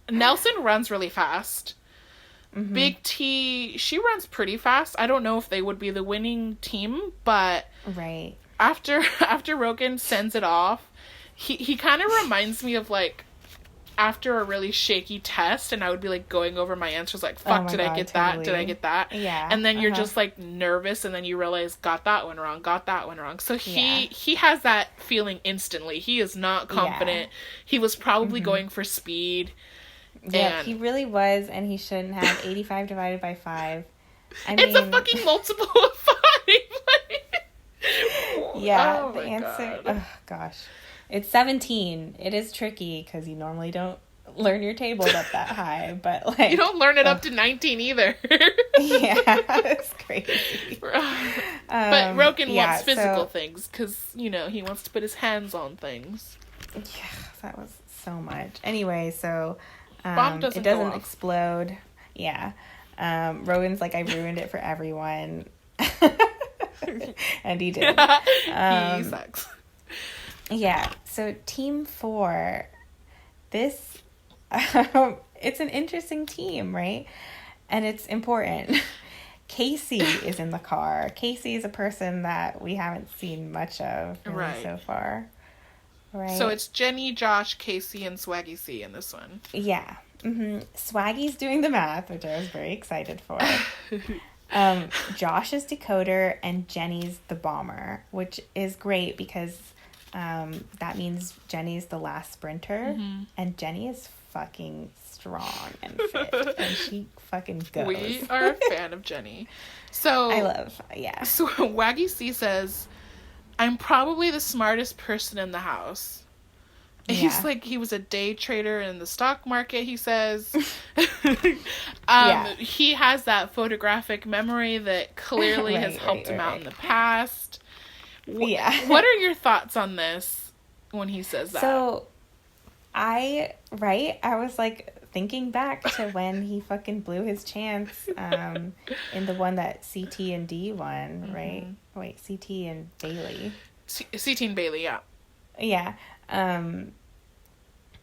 Nelson runs really fast. Big T, she runs pretty fast. I don't know if they would be the winning team, but right after Rogan sends it off, he kind of reminds me of like after a really shaky test, and I would be like going over my answers like, fuck, did I get that? Did I get that? Yeah. And then you're just like nervous, and then you realize got that one wrong. So he has that feeling instantly. He is not confident. He was probably going for speed. Yeah, he really was, and he shouldn't have. 85 divided by 5. It's a fucking multiple of 5. Yeah, the answer... God. Oh, gosh. It's 17. It is tricky, because you normally don't learn your tables up that high, but like... You don't learn it up to 19 either. Yeah, it's crazy. But Rogan wants physical things, because, he wants to put his hands on things. Yeah, that was so much. Anyway, so... Bomb doesn't it doesn't go off. explode. Yeah. Rogan's like, I ruined it for everyone. And he did. He sucks. Yeah. So team 4, this, it's an interesting team, right? And it's important. Casey is in the car. Casey is a person that we haven't seen much of really so far. Right. So it's Jenny, Josh, Casey, and Swaggy C in this one. Yeah. Mm-hmm. Swaggy's doing the math, which I was very excited for. Josh is decoder and Jenny's the bomber, which is great because that means Jenny's the last sprinter, and Jenny is fucking strong and fit, and she fucking goes. We are a fan of Jenny. So I love, So Waggy C says, I'm probably the smartest person in the house. He's like, he was a day trader in the stock market, he says. He has that photographic memory that clearly has helped him out in the past. What are your thoughts on this when he says that? So, I was like thinking back to when he fucking blew his chance in the one that CT and D won, right? Wait, CT and Bailey. CT and Bailey, yeah. Yeah.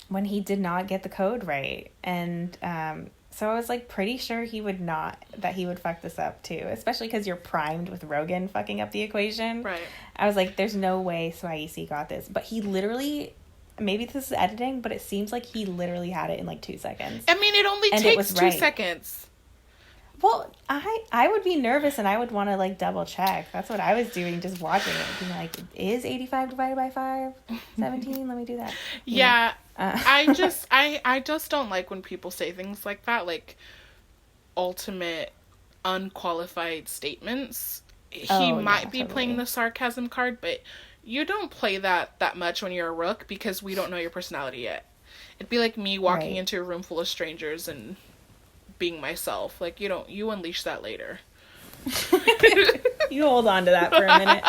When he did not get the code right. And so I was like pretty sure he would fuck this up too, especially because you're primed with Rogan fucking up the equation. Right. I was like, there's no way Swaggy got this. But he literally, maybe this is editing, but it seems like he literally had it in like 2 seconds. I mean, it only takes 2 seconds. Well, I would be nervous and I would want to like double check. That's what I was doing, just watching it. Being like, is 85 divided by 5 17? Let me do that. Yeah. I just don't like when people say things like that, like ultimate unqualified statements. He might be playing the sarcasm card, but you don't play that much when you're a rook because we don't know your personality yet. It'd be like me walking into a room full of strangers and being myself. Like, you unleash that later. You hold on to that for a minute.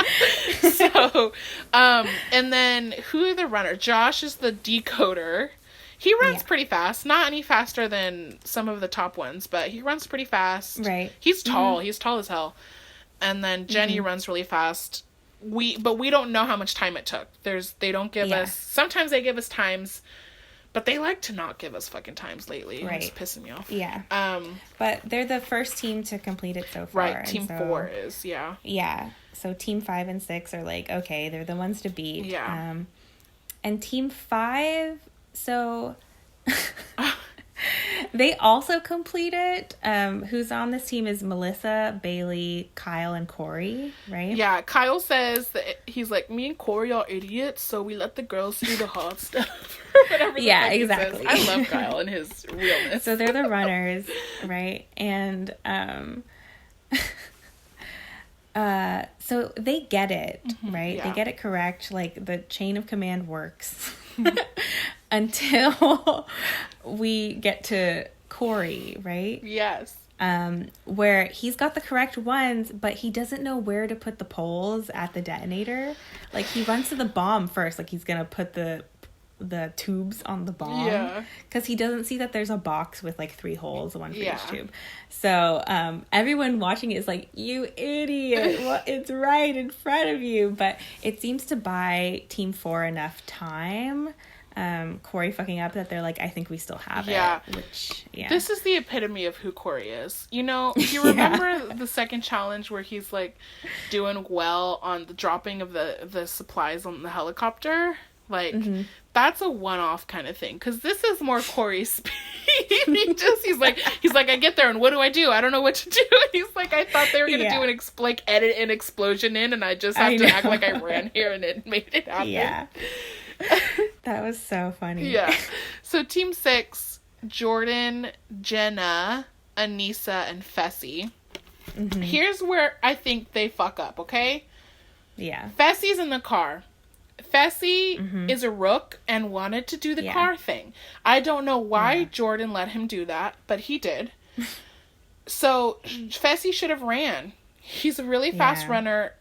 So, and then who are the runner? Josh is the decoder. He runs pretty fast. Not any faster than some of the top ones, but he runs pretty fast. Right. He's tall. He's tall as hell. And then Jenny runs really fast. But we don't know how much time it took. They don't give us, sometimes they give us times, but they like to not give us fucking times lately. Right. It's pissing me off. Yeah. But they're the first team to complete it so far. Right. Team 4 is, yeah. Yeah. So Team 5 and 6 are like, okay, they're the ones to beat. Yeah. And Team 5, so they also complete it. Who's on this team is Melissa, Bailey, Kyle, and Corey, right? Yeah, Kyle says that he's like, me and Corey are idiots, so we let the girls do the hard stuff. Whatever exactly. I love Kyle and his realness. So they're the runners, right? And so they get it, right? Yeah. They get it correct. Like, the chain of command works until we get to Corey, right? Yes. Where he's got the correct ones, but he doesn't know where to put the poles at the detonator. Like, he runs to the bomb first, like he's gonna put the tubes on the bomb. Yeah. Because he doesn't see that there's a box with like 3 holes, one for each tube. So everyone watching it is like, you idiot, well, it's right in front of you. But it seems to buy Team 4 enough time, Corey fucking up, that they're like, I think we still have it. Which, this is the epitome of who Corey is. You know, you remember the second challenge where he's like doing well on the dropping of the supplies on the helicopter? Like, that's a one-off kind of thing. Because this is more Corey's speed. he's like, I get there and what do? I don't know what to do. And he's like, I thought they were going to do edit an explosion in, and I just have to act like I ran here and it made it happen. Yeah. That was so funny. Yeah. So Team 6, Jordan, Jenna, Anissa, and Fessy. Here's where I think they fuck up, okay? Yeah. Fessy's in the car. Fessy is a rook and wanted to do the car thing. I don't know why Jordan let him do that, but he did. So Fessy should have ran. He's a really fast runner.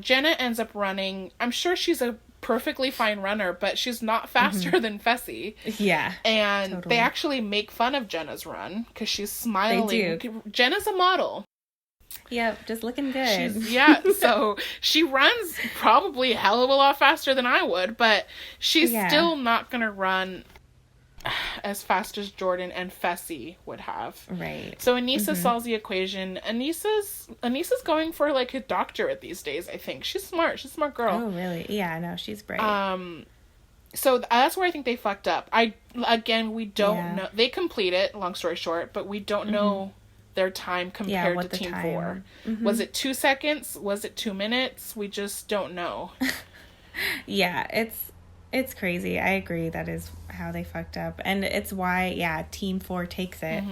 Jenna ends up running. I'm sure she's a perfectly fine runner, but she's not faster than Fessy. Yeah. And they actually make fun of Jenna's run because she's smiling. They do. Jenna's a model. Yeah, just looking good. So she runs probably a hell of a lot faster than I would, but she's still not going to run as fast as Jordan and Fessy would have. Right. So Anissa solves the equation. Anissa's going for like a doctorate these days, I think. She's smart. She's a smart girl. Oh, really? Yeah, no, she's bright. So that's where I think they fucked up. We don't know. They complete it, long story short, but we don't know their time compared to Team 4. Was it 2 seconds? Was it 2 minutes? We just don't know. Yeah, it's crazy. I agree. That is how they fucked up. And it's why, Team 4 takes it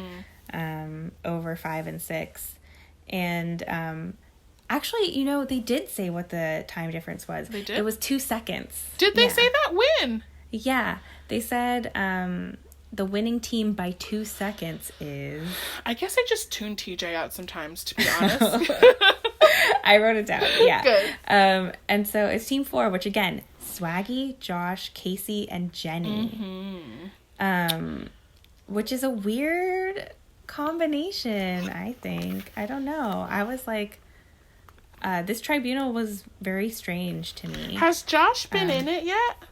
over 5 and 6. And actually, they did say what the time difference was. They did? It was 2 seconds. Did they say that? When? Yeah. They said the winning team by 2 seconds is... I guess I just tune TJ out sometimes, to be honest. I wrote it down. Yeah. Good. And so it's Team 4, which again, Swaggy, Josh, Casey, and Jenny. Which is a weird combination, I think. I don't know. I was like, this tribunal was very strange to me. Has Josh been in it yet?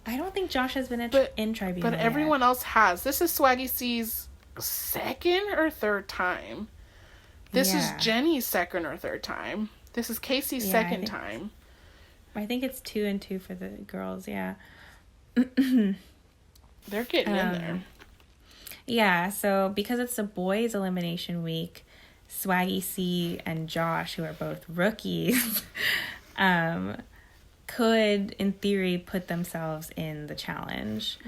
I don't think Josh has been in tribunal But everyone else has. This is Swaggy C's second or third time. This is Jenny's second or third time. This is Casey's second time. I think it's 2 and 2 for the girls, yeah. They're getting in there. Yeah, so because it's the boys' elimination week, Swaggy C and Josh, who are both rookies, could, in theory, put themselves in the challenge.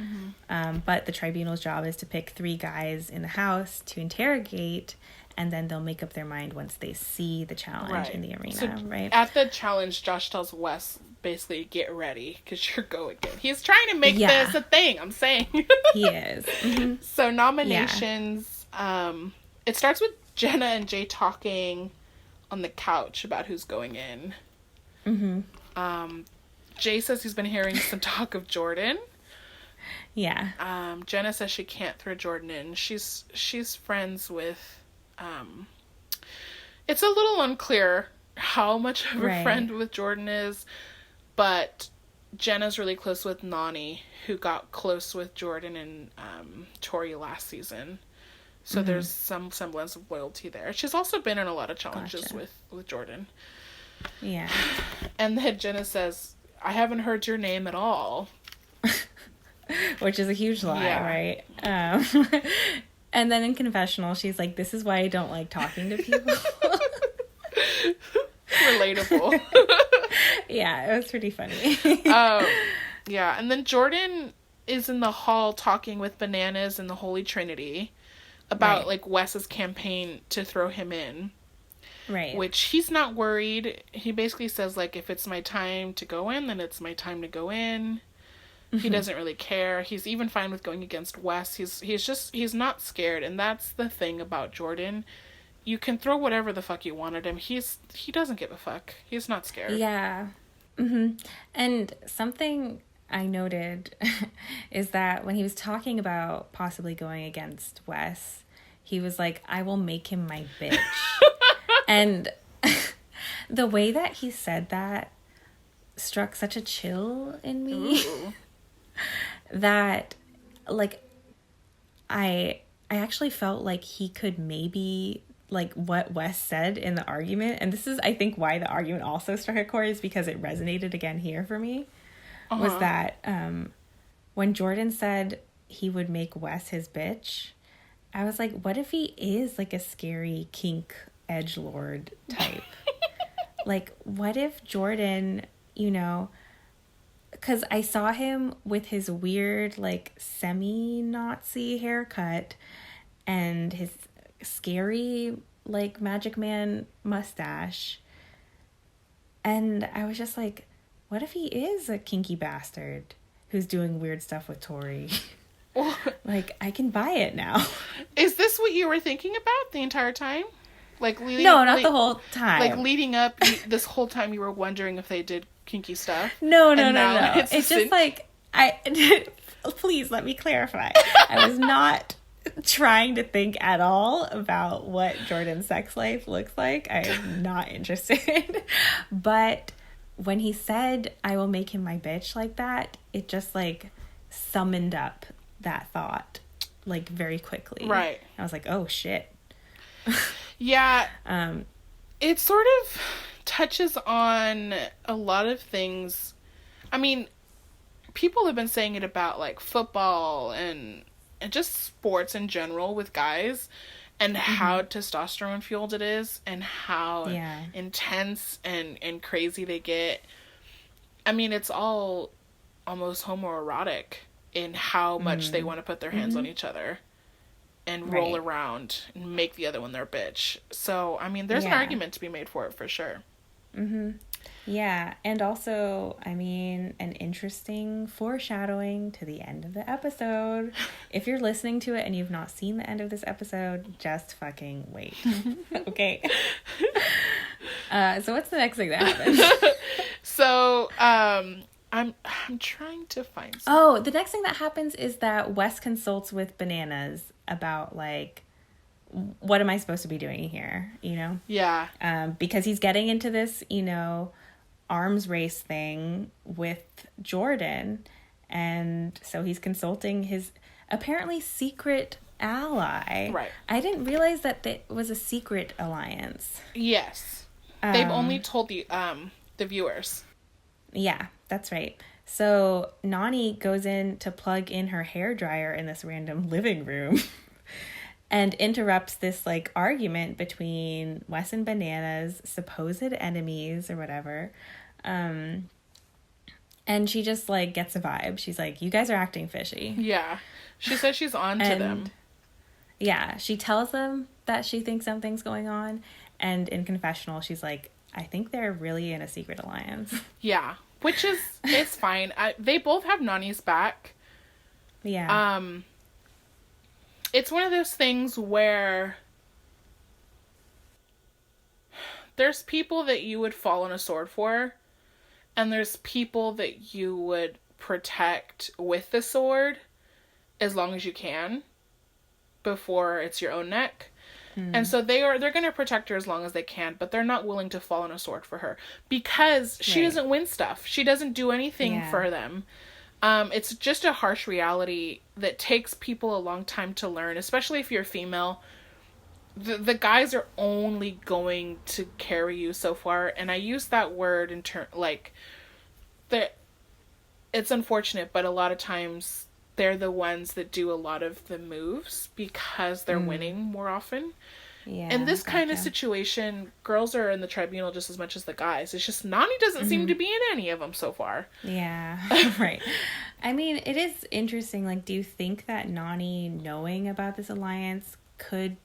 But the tribunal's job is to pick 3 guys in the house to interrogate, and then they'll make up their mind once they see the challenge in the arena, right? At the challenge, Josh tells Wes, basically, get ready, because you're going in. He's trying to make this a thing, I'm saying. He is. So nominations, it starts with Jenna and Jay talking on the couch about who's going in. Jay says he's been hearing some talk of Jordan. Yeah. Jenna says she can't throw Jordan in. She's friends with... it's a little unclear how much of a friend with Jordan is, but Jenna's really close with Nani, who got close with Jordan and Tori last season. So there's some semblance of loyalty there. She's also been in a lot of challenges with Jordan. Yeah. And then Jenna says, I haven't heard your name at all. Which is a huge lie, right? And then in confessional, she's like, this is why I don't like talking to people. Relatable. Yeah, it was pretty funny. Yeah, and then Jordan is in the hall talking with Bananas and the Holy Trinity about, like, Wes's campaign to throw him in. Right. Which he's not worried. He basically says, like, if it's my time to go in, then it's my time to go in. He doesn't really care. He's even fine with going against Wes. He's not scared. And that's the thing about Jordan. You can throw whatever the fuck you want at him. He doesn't give a fuck. He's not scared. Yeah. And something I noted is that when he was talking about possibly going against Wes, he was like, I will make him my bitch. And the way that he said that struck such a chill in me. Ooh. That, like, I actually felt like he could maybe, like, what Wes said in the argument, and this is, I think, why the argument also struck a chord, is because it resonated again here for me, was that when Jordan said he would make Wes his bitch, I was like, what if he is, like, a scary kink edgelord type? Like, what if Jordan, because I saw him with his weird, like, semi-Nazi haircut and his scary, like, Magic Man mustache. And I was just like, what if he is a kinky bastard who's doing weird stuff with Tori? Like, I can buy it now. Is this what you were thinking about the entire time? Like, not the whole time. Like, leading up, this whole time you were wondering if they did kinky stuff? No. It's just like, please let me clarify. I was not trying to think at all about what Jordan's sex life looks like. I am not interested. But when he said, I will make him my bitch like that, it just, like, summoned up that thought, like, very quickly. Right. I was like, oh, shit. Yeah. It sort of touches on a lot of things. I mean, people have been saying it about, like, football and just sports in general with guys, and how testosterone fueled it is, and how intense and crazy they get. I mean, it's all almost homoerotic in how much they want to put their hands on each other and roll around and make the other one their bitch. So, I mean, there's an argument to be made for it, for sure. Yeah, and also, I mean, an interesting foreshadowing to the end of the episode. If you're listening to it and you've not seen the end of this episode, just fucking wait. Okay. So what's the next thing that happens? So, I'm trying to find something. Oh, the next thing that happens is that Wes consults with Bananas about, like, what am I supposed to be doing here, you know? Yeah. Because he's getting into this, you know, arms race thing with Jordan. And so he's consulting his apparently secret ally. Right. I didn't realize that it was a secret alliance. Yes. They've only told the viewers. Yeah, that's right. So Nani goes in to plug in her hairdryer in this random living room and interrupts this, like, argument between Wes and Bananas, supposed enemies or whatever. And she just, like, gets a vibe. She's like, you guys are acting fishy. Yeah. She says she's on to them. Yeah, she tells them that she thinks something's going on. And in confessional, she's like, I think they're really in a secret alliance. Yeah. Which is, it's fine. They both have Nani's back. Yeah. It's one of those things where there's people that you would fall on a sword for, and there's people that you would protect with the sword as long as you can before it's your own neck. And so they're going to protect her as long as they can, but they're not willing to fall on a sword for her because she doesn't win stuff. She doesn't do anything for them. It's just a harsh reality that takes people a long time to learn, especially if you're female. The guys are only going to carry you so far, and I use that word in it's unfortunate, but a lot of times they're the ones that do a lot of the moves because they're winning more often. Yeah, in this kind of situation, girls are in the tribunal just as much as the guys. It's just Nani doesn't seem to be in any of them so far. Yeah, right. I mean, it is interesting. Like, do you think that Nani knowing about this alliance could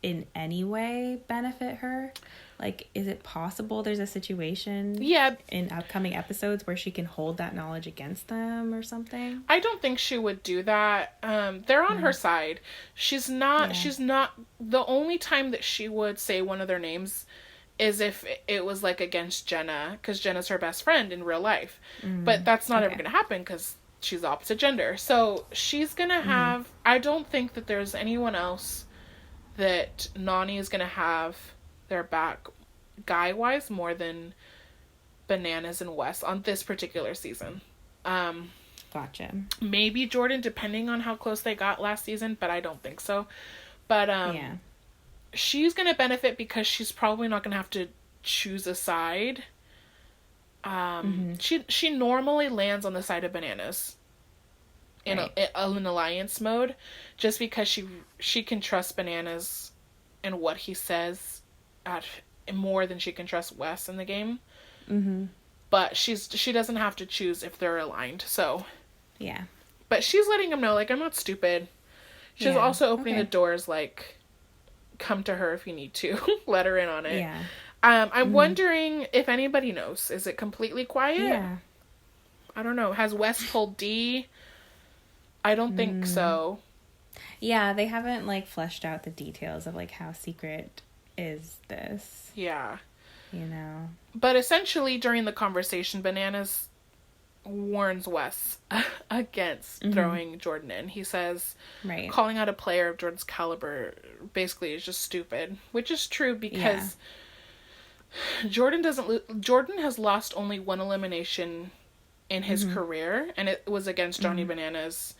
in any way benefit her? Like, is it possible there's a situation in upcoming episodes where she can hold that knowledge against them or something? I don't think she would do that. They're on her side. She's not, the only time that she would say one of their names is if it was, like, against Jenna, because Jenna's her best friend in real life. But that's not ever going to happen because she's the opposite gender. So she's going to have, I don't think that there's anyone else that Nani is going to have their back guy-wise more than Bananas and Wes on this particular season. Gotcha. Maybe Jordan, depending on how close they got last season, but I don't think so. But she's gonna benefit because she's probably not gonna have to choose a side. She normally lands on the side of Bananas in an alliance mode, just because she can trust Bananas and what he says more than she can trust Wes in the game. But she doesn't have to choose if they're aligned. So yeah, but she's letting him know, like, I'm not stupid. She's also opening the doors, like, come to her if you need to. Let her in on it. Yeah. I'm wondering if anybody knows. Is it completely quiet? Yeah. I don't know. Has Wes told Dee? I don't think so. Yeah, they haven't, like, fleshed out the details of, like, how secret is this. Yeah. You know? But essentially, during the conversation, Bananas warns Wes against throwing Jordan in. He says, calling out a player of Jordan's caliber basically is just stupid. Which is true because Jordan has lost only one elimination in his career, and it was against Johnny Bananas.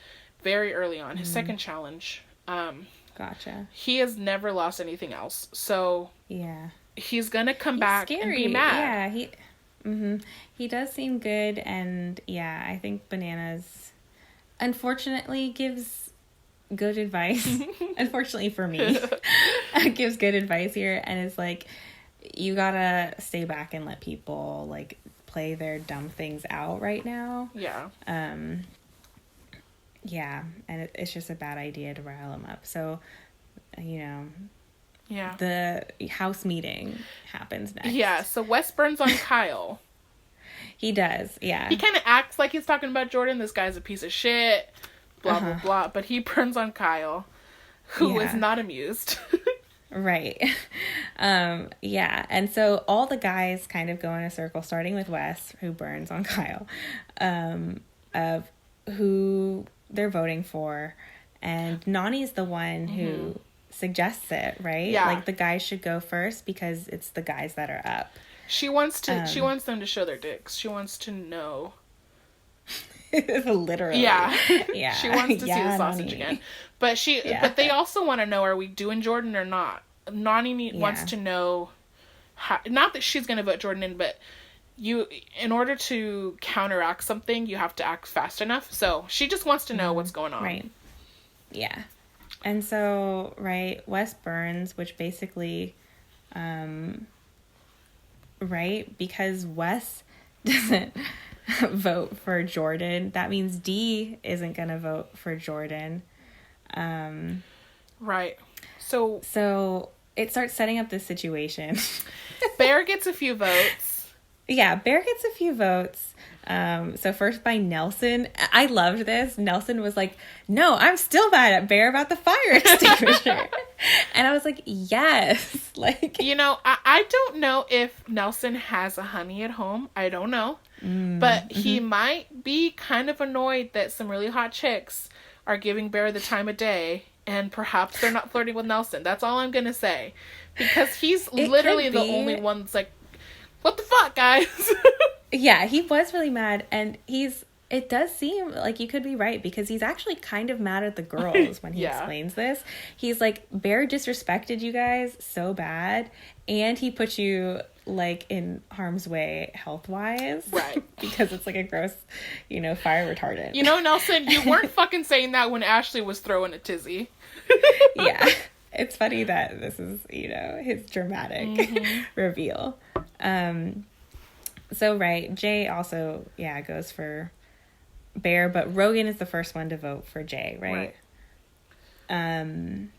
very early on, his second challenge. Gotcha. He has never lost anything else. So yeah, he's going to come back scary. and be mad. Yeah, he does seem good. And yeah, I think Bananas unfortunately gives good advice. Unfortunately for me, gives good advice here. And it's like, you gotta stay back and let people like play their dumb things out right now. Yeah. Yeah, and it's just a bad idea to rile them up. So, you know, yeah, the house meeting happens next. Yeah, so Wes burns on Kyle. He does, yeah. He kind of acts like he's talking about Jordan. This guy's a piece of shit, blah, blah, blah. But he burns on Kyle, who is not amused. Right. Yeah, and so all the guys kind of go in a circle, starting with Wes, who burns on Kyle, of who they're voting for, and Nani's the one who suggests it, right? Yeah. Like, the guys should go first because it's the guys that are up. She wants them to show their dicks. She wants to know. Literally. Yeah. Yeah. She wants to see the sausage again. But but they also want to know, are we doing Jordan or not? Nani wants to know how, not that she's going to vote Jordan in, but in order to counteract something, you have to act fast enough. So she just wants to know what's going on. Right. Yeah. And so, right, Wes burns, which basically, right, because Wes doesn't vote for Jordan, that means D isn't going to vote for Jordan. Right. So it starts setting up this situation. Bear gets a few votes. Yeah, Bear gets a few votes. So first by Nelson. I loved this. Nelson was like, no, I'm still mad at Bear about the fire extinguisher. And I was like, yes. Like, you know, I don't know if Nelson has a honey at home. I don't know. But he might be kind of annoyed that some really hot chicks are giving Bear the time of day, and perhaps they're not flirting with Nelson. That's all I'm going to say. Because he's literally the only one that's like, what the fuck, guys? Yeah, he was really mad, and it does seem like you could be right, because he's actually kind of mad at the girls when he explains this. He's like, Bear disrespected you guys so bad, and he put you like in harm's way health-wise. Right. Because it's like a gross, fire retardant. You know, Nelson, you weren't fucking saying that when Ashley was throwing a tizzy. Yeah. It's funny that this is, his dramatic reveal. So, right, Jay also, goes for Bear, but Rogan is the first one to vote for Jay, right? And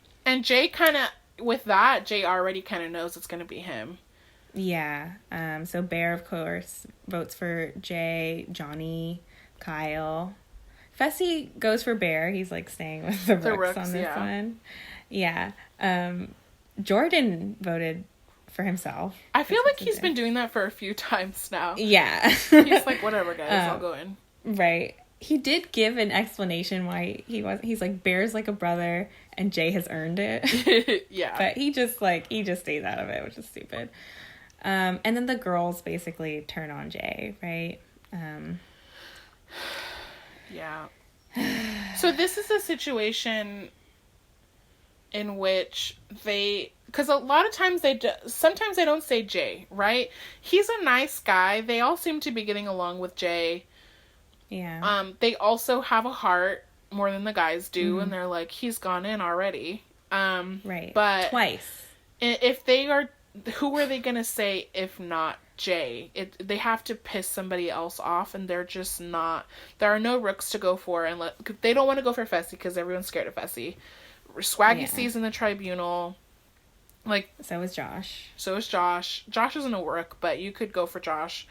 Jay Jay already kind of knows it's going to be him. Yeah. So Bear, of course, votes for Jay, Johnny, Kyle. Fessy goes for Bear. He's, like, staying with the Rooks on this one. Yeah. Jordan voted for himself. I feel like he's been doing that for a few times now. Yeah. He's like, whatever, guys, I'll go in. Right. He did give an explanation why he's like, Bear's like a brother and Jay has earned it. Yeah. But he just stays out of it, which is stupid. And then the girls basically turn on Jay, right? Yeah. So this is a situation in which because a lot of times sometimes they don't say Jay, right? He's a nice guy. They all seem to be getting along with Jay. Yeah. They also have a heart more than the guys do, and they're like, he's gone in already. Right. But twice. If they are, who are they gonna say if not Jay? They have to piss somebody else off, and they're just not. There are no Rooks to go for, and they don't want to go for Fessy because everyone's scared of Fessy. Swaggy C's in the tribunal. So is Josh. Josh isn't a Rook, but you could go for Josh.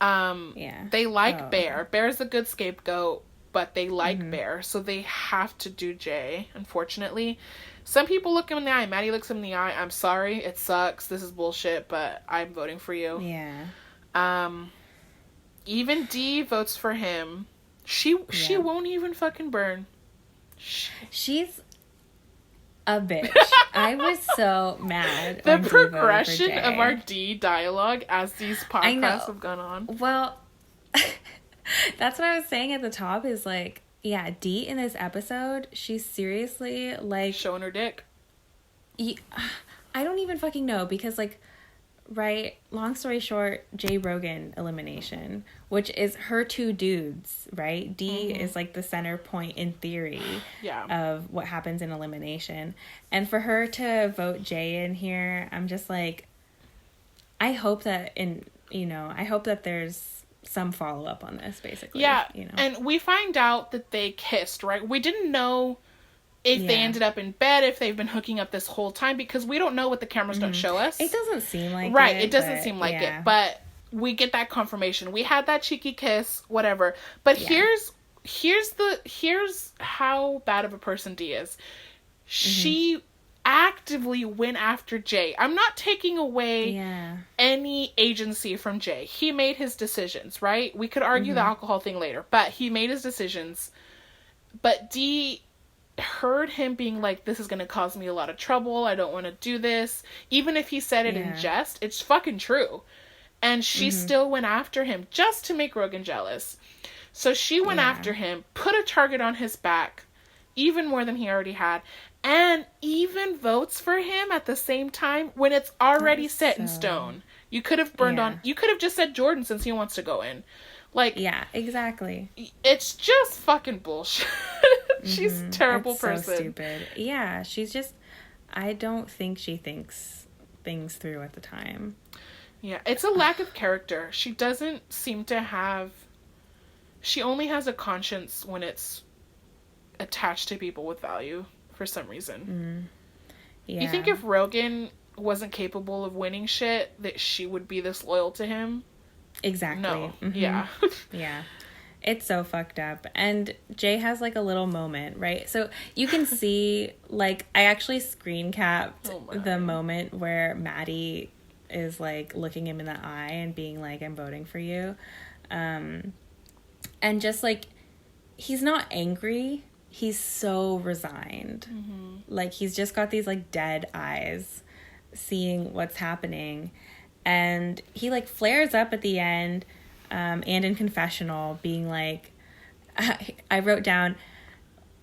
Yeah. They like Bear. Bear's a good scapegoat, but they like Bear, so they have to do Jay, unfortunately. Some people look him in the eye. Maddie looks him in the eye. I'm sorry. It sucks. This is bullshit, but I'm voting for you. Yeah. Even Dee votes for him. She won't even fucking burn. She's a bitch. I was so mad. The progression of our D dialogue as these podcasts have gone on. Well, that's what I was saying at the top is like, Yeah, Dee in this episode, she's seriously, like... showing her dick. I don't even fucking know, because, like, right, long story short, Jay Rogan elimination, which is her two dudes, right? Dee is, like, the center point, in theory, of what happens in elimination. And for her to vote Jay in here, I'm just, like, I hope that I hope that there's some follow-up on this, basically. Yeah, and we find out that they kissed, right? We didn't know if they ended up in bed, if they've been hooking up this whole time, because we don't know what the cameras don't show us. It doesn't seem like it. Right, it doesn't seem like it, but we get that confirmation. We had that cheeky kiss, whatever. But here's how bad of a person Dee is. She actively went after Jay. I'm not taking away any agency from Jay. He made his decisions, right? We could argue the alcohol thing later, but he made his decisions. But Dee heard him being like, this is going to cause me a lot of trouble. I don't want to do this. Even if he said it in jest, it's fucking true. And she still went after him just to make Rogan jealous. So she went after him, put a target on his back, even more than he already had, and even votes for him at the same time when it's already set in stone. You could have burned on... You could have just said Jordan since he wants to go in. Like... Yeah, exactly. It's just fucking bullshit. She's a terrible person. So stupid. Yeah, she's just... I don't think she thinks things through at the time. Yeah, it's a lack of character. She doesn't seem to have... She only has a conscience when it's attached to people with value. For some reason. Yeah. You think if Rogan wasn't capable of winning shit, that she would be this loyal to him? Exactly. No. Yeah. Yeah. It's so fucked up. And Jay has, like, a little moment, right? So you can see, like, I actually screen capped the moment where Maddie is, like, looking him in the eye and being like, I'm voting for you. And just, like, he's not angry. He's so resigned. Like, he's just got these, like, dead eyes seeing what's happening. And he, like, flares up at the end and in confessional being like, I wrote down,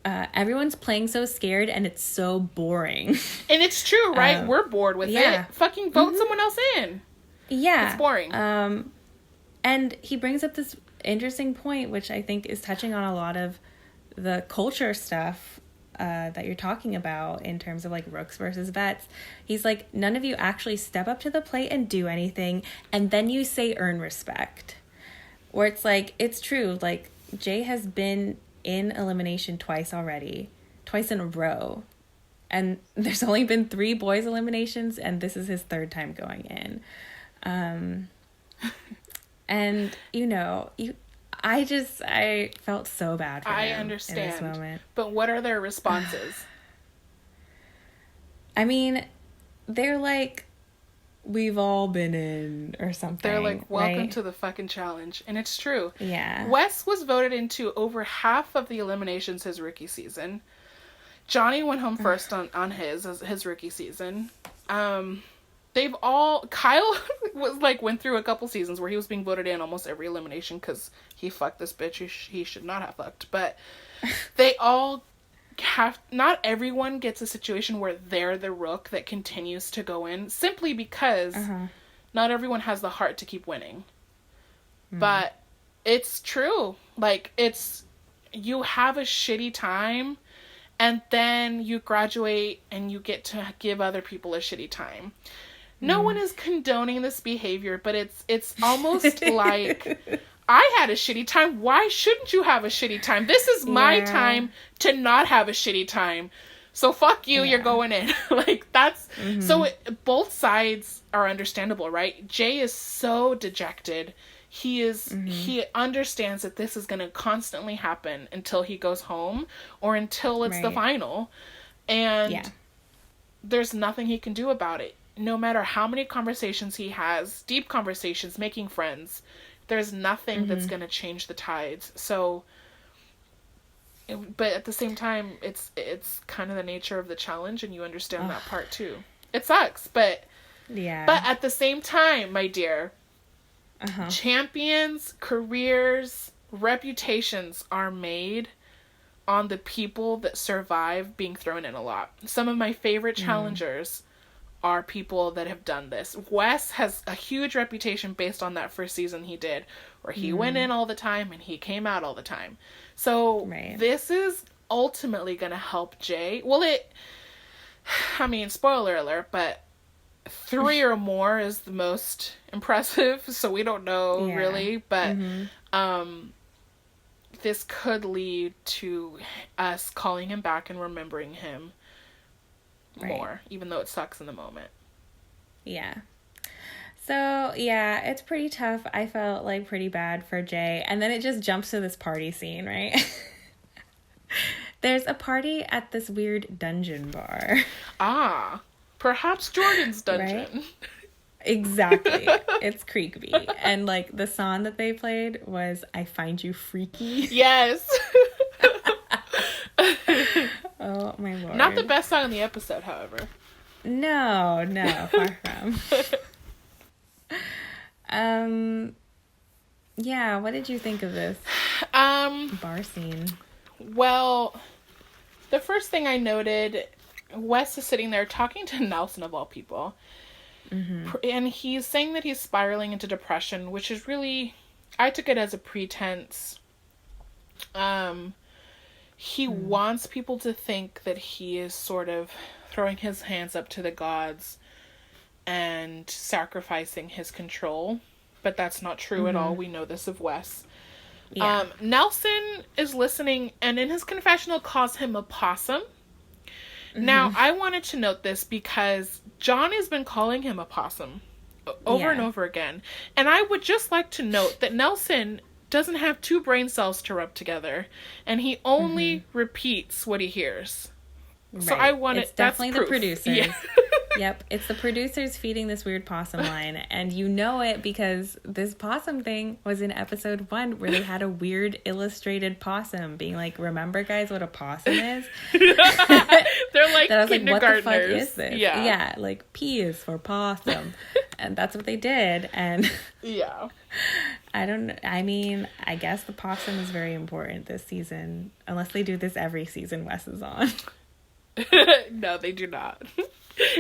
everyone's playing so scared and it's so boring. And it's true, right? We're bored with it. Fucking vote someone else in. Yeah. It's boring. And he brings up this interesting point, which I think is touching on a lot of the culture stuff that you're talking about in terms of, like, rooks versus vets. He's like, none of you actually step up to the plate and do anything, and then you say earn respect. Where it's like, it's true, like, Jay has been in elimination twice already, twice in a row, and there's only been 3 boys eliminations, and this is his 3rd time going in. And I felt so bad for him. I understand. In this moment. But what are their responses? I mean, they're like, we've all been in, or something. They're like, welcome to the fucking challenge. And it's true. Yeah. Wes was voted into over half of the eliminations his rookie season. Johnny went home first on his rookie season. Kyle went through a couple seasons where he was being voted in almost every elimination because he fucked this bitch he should not have fucked. But they all not everyone gets a situation where they're the rook that continues to go in simply because not everyone has the heart to keep winning. But it's true. Like, you have a shitty time and then you graduate and you get to give other people a shitty time. No one is condoning this behavior, but it's almost like, I had a shitty time. Why shouldn't you have a shitty time? This is my time to not have a shitty time. So fuck you, you're going in. Like, that's... So both sides are understandable, right? Jay is so dejected. He understands that this is going to constantly happen until he goes home or until it's the final. And there's nothing he can do about it. No matter how many conversations he has, deep conversations, making friends, there's nothing that's going to change the tides. So, but at the same time, it's kind of the nature of the challenge, and you understand that part too. It sucks, but at the same time, my dear, champions, careers, reputations are made on the people that survive being thrown in a lot. Some of my favorite challengers are people that have done this. Wes has a huge reputation based on that first season he did, where he went in all the time and he came out all the time. So this is ultimately going to help Jay. Well, spoiler alert, but 3 or more is the most impressive, so we don't know really, but this could lead to us calling him back and remembering him more, even though it sucks in the moment. Yeah. So, yeah, it's pretty tough. I felt, like, pretty bad for Jay. And then it just jumps to this party scene, right? There's a party at this weird dungeon bar. Ah, perhaps Jordan's dungeon. Right? Exactly. It's creepy. And, like, the song that they played was I Find You Freaky. Yes. Oh, my Lord. Not the best song in the episode, however. No, far from. Yeah, what did you think of this bar scene? Well, the first thing I noted, Wes is sitting there talking to Nelson, of all people. And he's saying that he's spiraling into depression, which is really, I took it as a pretense. He wants people to think that he is sort of throwing his hands up to the gods and sacrificing his control, but that's not true at all. We know this of Wes. Yeah. Nelson is listening, and in his confessional calls him a possum. Now, I wanted to note this because John has been calling him a possum over and over again. And I would just like to note that Nelson doesn't have 2 brain cells to rub together, and he only repeats what he hears. Right. So I want it's definitely the producers. Yeah. Yep, it's the producers feeding this weird possum line, and you know it because this possum thing was in episode 1 where they had a weird illustrated possum being like, remember guys what a possum is? They're like that I was like, what the fuck kindergartners. is this? Yeah, like P is for possum. And that's what they did, and yeah. I guess the possum is very important this season, unless they do this every season Wes is on. No, they do not.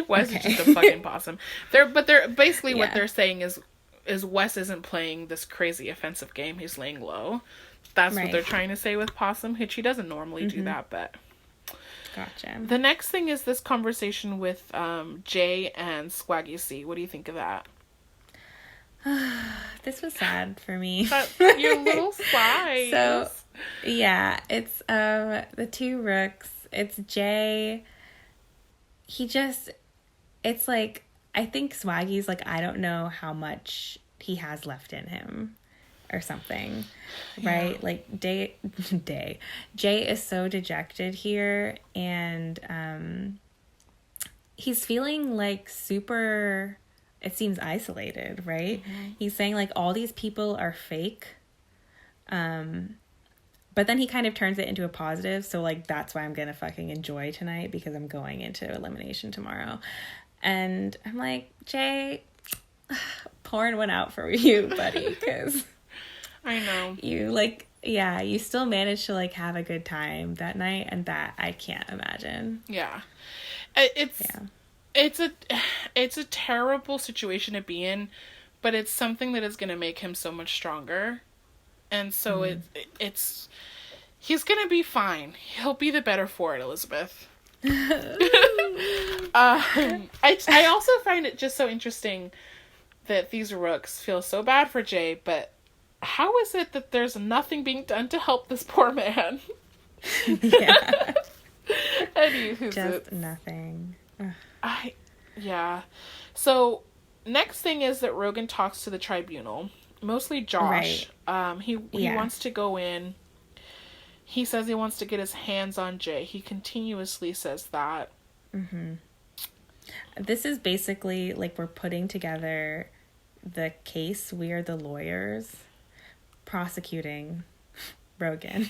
Wes is just a fucking possum. They're basically what they're saying is Wes isn't playing this crazy offensive game. He's laying low. That's what they're trying to say with possum, which he doesn't normally do that, but gotcha. The next thing is this conversation with Jay and Swaggy C. What do you think of that? This was sad for me. Your little sighs. So, yeah, it's the 2 rooks. It's Jay. It's like, I think Swaggy's like, I don't know how much he has left in him or something, right? Like, Jay is so dejected here, and he's feeling like super, it seems isolated, right? He's saying like all these people are fake, but then he kind of turns it into a positive. So, like, that's why I'm going to fucking enjoy tonight because I'm going into elimination tomorrow. And I'm like, Jay, pouring one out for you, buddy, because I know. You, like, you still managed to, like, have a good time that night, and that I can't imagine. Yeah. It's a terrible situation to be in, but it's something that is going to make him so much stronger. And so he's going to be fine. He'll be the better for it, Elizabeth. I also find it just so interesting that these rooks feel so bad for Jay, but how is it that there's nothing being done to help this poor man? Yeah. Just nothing. Yeah. So, next thing is that Rogan talks to the tribunal. Mostly Josh. Right. He wants to go in. He says he wants to get his hands on Jay. He continuously says that. This is basically like we're putting together the case. We are the lawyers prosecuting Rogan.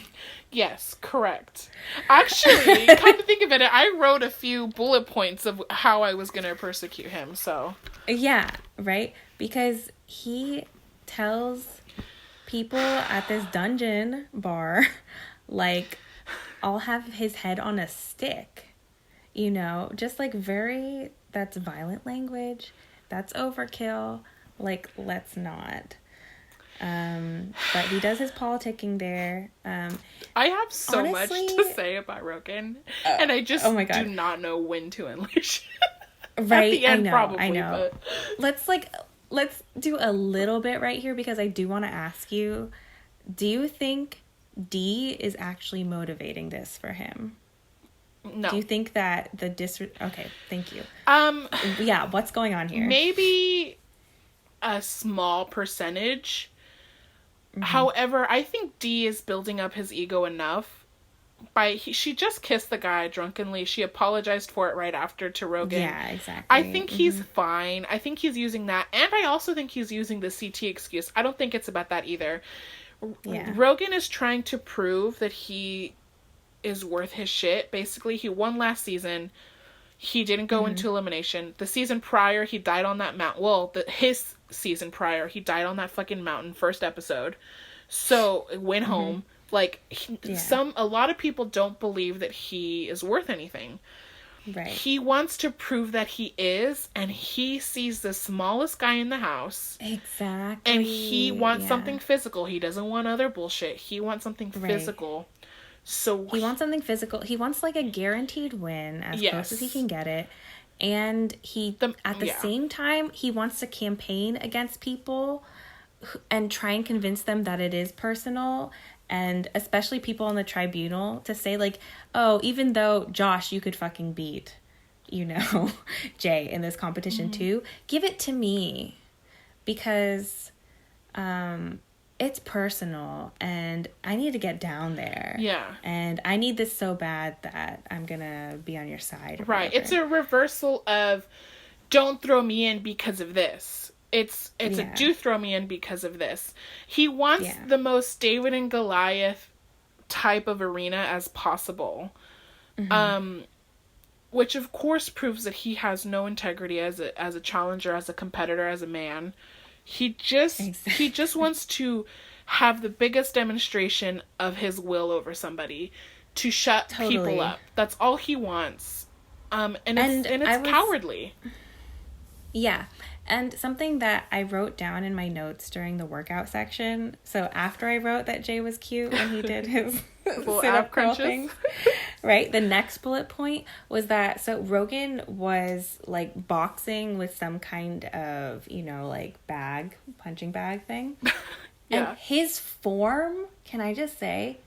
Yes, correct. Actually, come to think of it, I wrote a few bullet points of how I was going to persecute him, so. Yeah, right? Because he tells people at this dungeon bar, like, I'll have his head on a stick. You know, just like that's violent language. That's overkill. Like, let's not. But he does his politicking there. I have so much to say about Rogan, and I just do not know when to unleash. Right, at the end, I know. But... Let's do a little bit right here, because I do want to ask you, do you think D is actually motivating this for him? No. Do you think that okay, thank you. Yeah, what's going on here? Maybe a small percentage. Mm-hmm. However, I think D is building up his ego enough. She just kissed the guy drunkenly. She apologized for it right after to Rogan. Yeah, exactly. I think he's fine. I think he's using that. And I also think he's using the CT excuse. I don't think it's about that either. Yeah. Rogan is trying to prove that he is worth his shit. Basically, he won last season. He didn't go into elimination. The season prior, he died on that mountain. Well, his season prior, he died on that fucking mountain, first episode. So, went home. Like, a lot of people don't believe that he is worth anything. Right. He wants to prove that he is, and he sees the smallest guy in the house. Exactly. And he wants something physical. He doesn't want other bullshit. He wants something physical. So he wants something physical. He wants, like, a guaranteed win, as close as he can get it. And at the same time, he wants to campaign against people and try and convince them that it is personal. And especially people on the tribunal to say, like, oh, even though Josh, you could fucking beat, you know, Jay in this competition too, give it to me, because it's personal and I need to get down there. Yeah. And I need this so bad that I'm gonna be on your side. Right. It's a reversal of, don't throw me in because of this. It's a do throw me in because of this. He wants the most David and Goliath type of arena as possible. Which of course proves that he has no integrity as a challenger, as a competitor, as a man. He just wants to have the biggest demonstration of his will over somebody, to shut people up. That's all he wants. And it's cowardly. Yeah. And something that I wrote down in my notes during the workout section, so after I wrote that Jay was cute when he did his sit-up curl thing, right? The next bullet point was that, so Rogan was, like, boxing with some kind of, you know, like, punching bag thing. And his form, can I just say,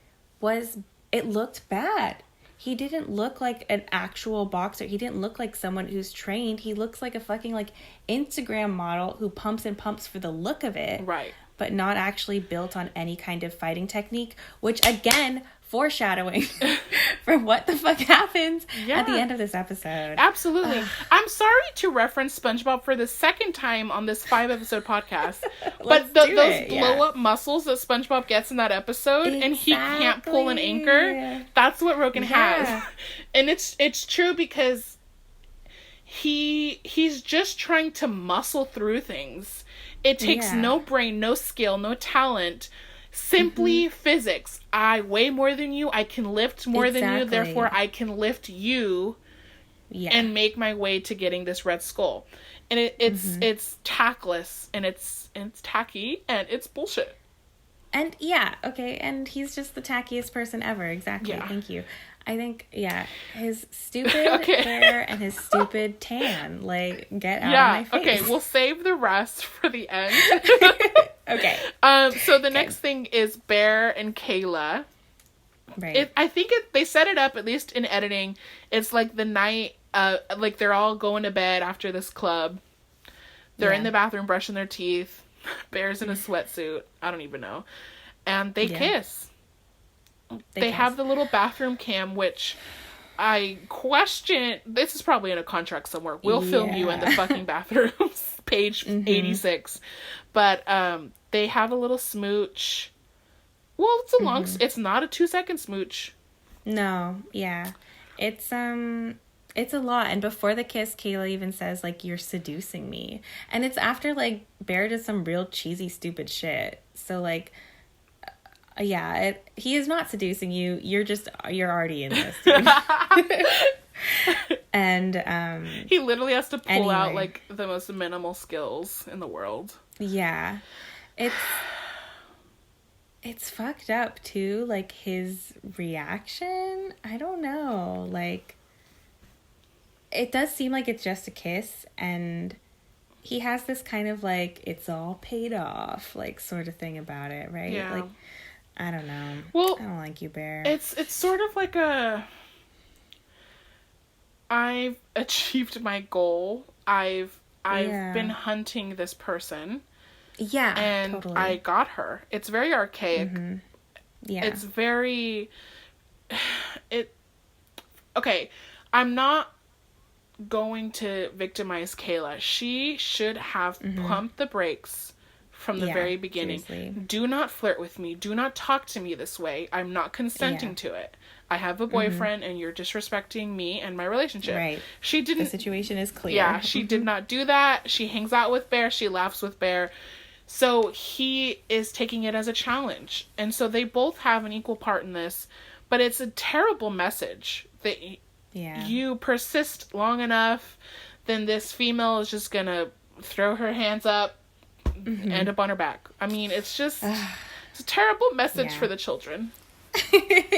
it looked bad. He didn't look like an actual boxer. He didn't look like someone who's trained. He looks like a fucking, like, Instagram model who pumps and pumps for the look of it. Right. But not actually built on any kind of fighting technique, which, again, foreshadowing for what the fuck happens at the end of this episode. Absolutely. I'm sorry to reference SpongeBob for the second time on this 5-episode podcast, but those blow-up muscles that SpongeBob gets in that episode, and he can't pull an anchor, that's what Rogan has. And it's true, because he's just trying to muscle through things. It takes no brain, no skill, no talent. Simply physics. I weigh more than you. I can lift more than you. Therefore, I can lift you and make my way to getting this red skull. And it's tactless, and it's tacky, and it's bullshit. And and he's just the tackiest person ever. Exactly. Yeah. Thank you. I think, his stupid hair and his stupid tan. Like, get out of my face. Okay, we'll save the rest for the end. Okay. So the next thing is Bear and Kayla. Right. I think they set it up, at least in editing. It's like the night, like they're all going to bed after this club. They're in the bathroom brushing their teeth. Bear's in a sweatsuit. I don't even know. And they kiss. They have the little bathroom cam, which I question. This is probably in a contract somewhere. We'll film you in the fucking bathrooms. Page 86. But they have a little smooch. Well, it's a long. It's not a 2-second smooch. No, it's a lot. And before the kiss, Kayla even says, like, you're seducing me, and it's after, like, Bear does some real cheesy, stupid shit. So, like, Yeah, he is not seducing you. You're already in this, dude. And he literally has to pull out like the most minimal skills in the world. Yeah. It's fucked up too, like his reaction. I don't know. Like, it does seem like it's just a kiss, and he has this kind of like it's all paid off like sort of thing about it, right? Yeah. Like, I don't know. Well, I don't like you, Bear. It's sort of like I've achieved my goal. I've been hunting this person. Yeah, and totally. I got her. It's very archaic. Mm-hmm. Yeah. It's very okay, I'm not going to victimize Kayla. She should have pumped the brakes from the very beginning. Seriously. Do not flirt with me. Do not talk to me this way. I'm not consenting to it. I have a boyfriend and you're disrespecting me and my relationship. Right. She didn't. The situation is clear. Yeah, she did not do that. She hangs out with Bear. She laughs with Bear. So he is taking it as a challenge. And so they both have an equal part in this. But it's a terrible message that you persist long enough, then this female is just going to throw her hands up, end up on her back. I mean, it's just it's a terrible message for the children.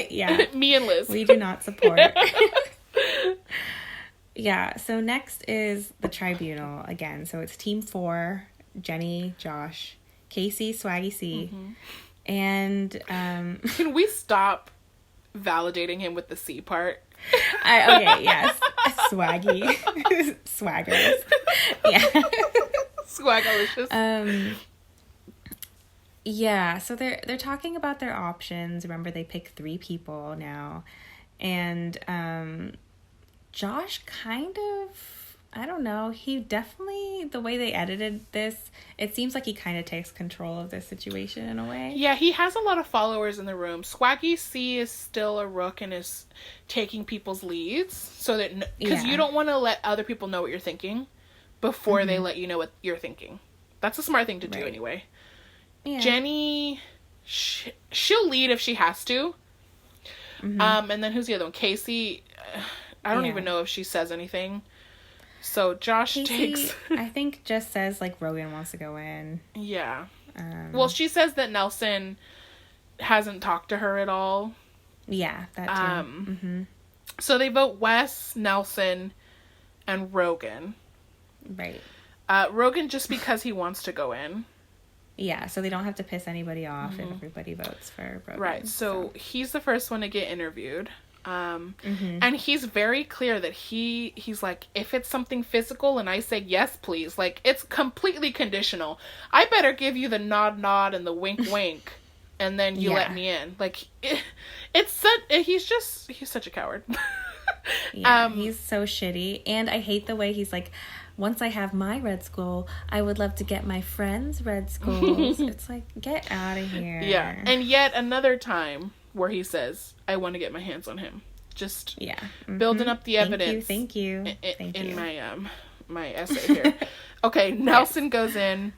Yeah. Me and Liz. We do not support. Yeah, so next is the tribunal again. So it's team 4, Jenny, Josh, Casey, Swaggy C, and can we stop validating him with the C part? Okay, yes. Swaggy. Swaggers. Yeah. Swaggalicious. Yeah, so they're talking about their options. Remember, they pick 3 people now. And Josh kind of, I don't know, he definitely, the way they edited this, it seems like he kind of takes control of this situation in a way. Yeah, he has a lot of followers in the room. Swaggy C is still a rook and is taking people's leads, so that, because you don't want to let other people know what you're thinking before they let you know what you're thinking. That's a smart thing to do anyway. Yeah. Jenny, she'll lead if she has to. And then who's the other one? Casey, I don't even know if she says anything. So Josh takes... I think just says, like, Rogan wants to go in. Yeah. Well, she says that Nelson hasn't talked to her at all. Yeah, that too. So they vote Wes, Nelson, and Rogan. Right. Rogan just because he wants to go in. Yeah, so they don't have to piss anybody off if everybody votes for Rogan. Right, so he's the first one to get interviewed. And he's very clear that he's like, if it's something physical and I say yes please, like, it's completely conditional. I better give you the nod and the wink and then you let me in. Like, he's such a coward. He's so shitty, and I hate the way he's like, once I have my red skull, I would love to get my friends' red skulls. It's like, get out of here. Yeah, and yet another time where he says, I want to get my hands on him. Just building up the evidence. Thank you. In my essay here. Okay, Nelson goes in.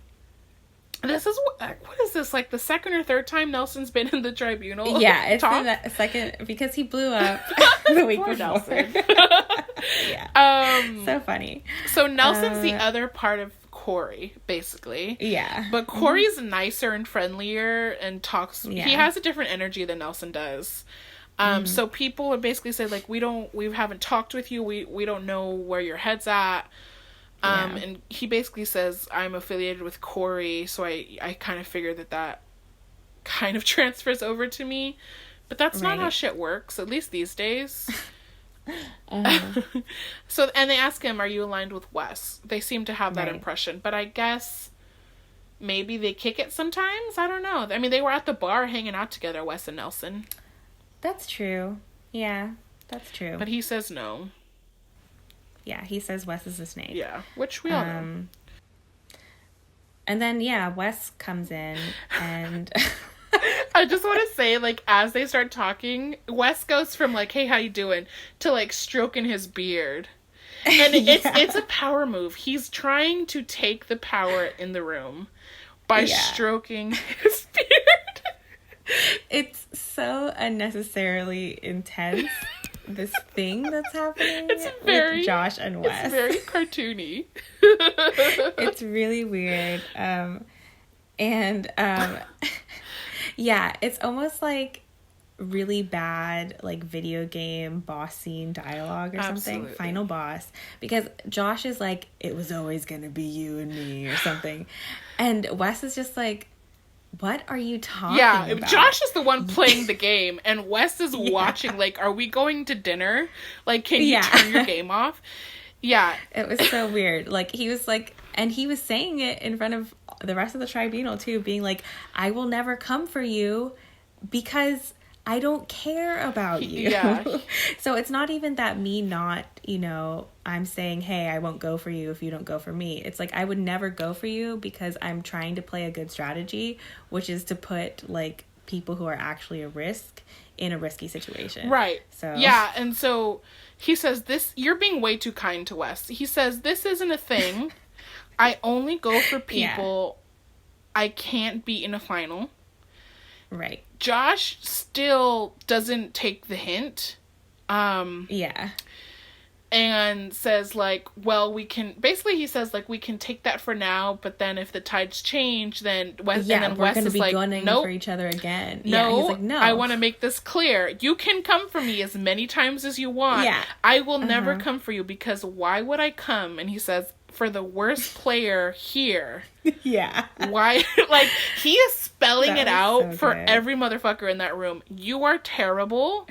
This is, what is this, like the second or third time Nelson's been in the tribunal? Yeah, it's the second, because he blew up the week before. Nelson. So funny. So Nelson's the other part of Corey, basically. Yeah. But Corey's nicer and friendlier and talks, he has a different energy than Nelson does. So people would basically say, like, we haven't talked with you, we don't know where your head's at. And he basically says, I'm affiliated with Corey, so I kind of figured that kind of transfers over to me. But that's not how shit works, at least these days. So, and they ask him, are you aligned with Wes? They seem to have that impression. But I guess maybe they kick it sometimes? I don't know. I mean, they were at the bar hanging out together, Wes and Nelson. That's true. Yeah, that's true. But he says no. Yeah, he says Wes is a snake. Yeah, which we all know. And then, Wes comes in and... I just want to say, like, as they start talking, Wes goes from, like, hey, how you doing, to, like, stroking his beard. And it's a power move. He's trying to take the power in the room by stroking his beard. It's so unnecessarily intense, this thing that's happening with Josh and Wes. It's very cartoony. It's really weird. Yeah, it's almost like really bad like video game boss scene dialogue or something. Absolutely. Final boss, because Josh is like, it was always gonna be you and me or something, and Wes is just like, what are you talking about? Josh is the one playing the game, and Wes is watching, like, are we going to dinner? Like, can you turn your game off? Yeah. It was so weird. Like, he was like, and he was saying it in front of the rest of the tribunal, too, being like, I will never come for you because I don't care about you. Yeah. So it's not even that me not, you know, I'm saying, hey, I won't go for you if you don't go for me. It's like, I would never go for you because I'm trying to play a good strategy, which is to put, like, people who are actually a risk in a risky situation. Right. So yeah, and so he says, you're being way too kind to Wes. He says, this isn't a thing. I only go for people I can't beat in a final. Right. Josh still doesn't take the hint. And says, like, well, we can... Basically, he says, like, we can take that for now, but then if the tides change, then Wes... Yeah, and then we're Wes going to is be like, gunning nope. for each other again. No, yeah, he's like, no. I want to make this clear. You can come for me as many times as you want. Yeah. I will never come for you, because why would I come? And he says, for the worst player here. Yeah. Why? Like, he is spelling it out so for good. every motherfucker in that room. You are terrible.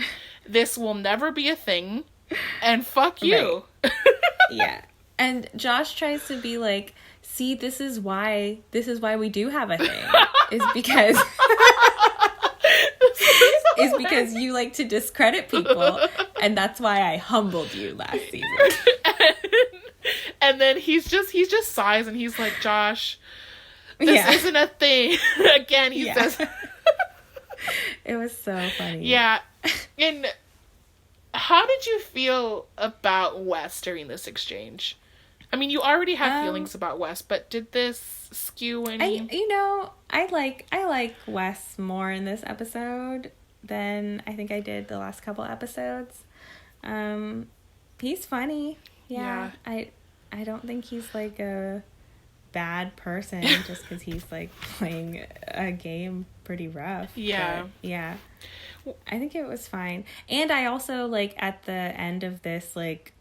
This will never be a thing. And fuck you. Right. Yeah. And Josh tries to be like, see, this is why we do have a thing. Is because is because you like to discredit people, and that's why I humbled you last season. And then he just sighs and he's like, Josh, this isn't a thing. Again, he says. It was so funny. Yeah. And how did you feel about Wes during this exchange? I mean, you already have feelings about Wes, but did this skew any? I like Wes more in this episode than I think I did the last couple episodes. He's funny. Yeah. I don't think he's like a bad person just because he's like playing a game pretty rough. Yeah. But, yeah. I think it was fine. And I also, like, at the end of this, like,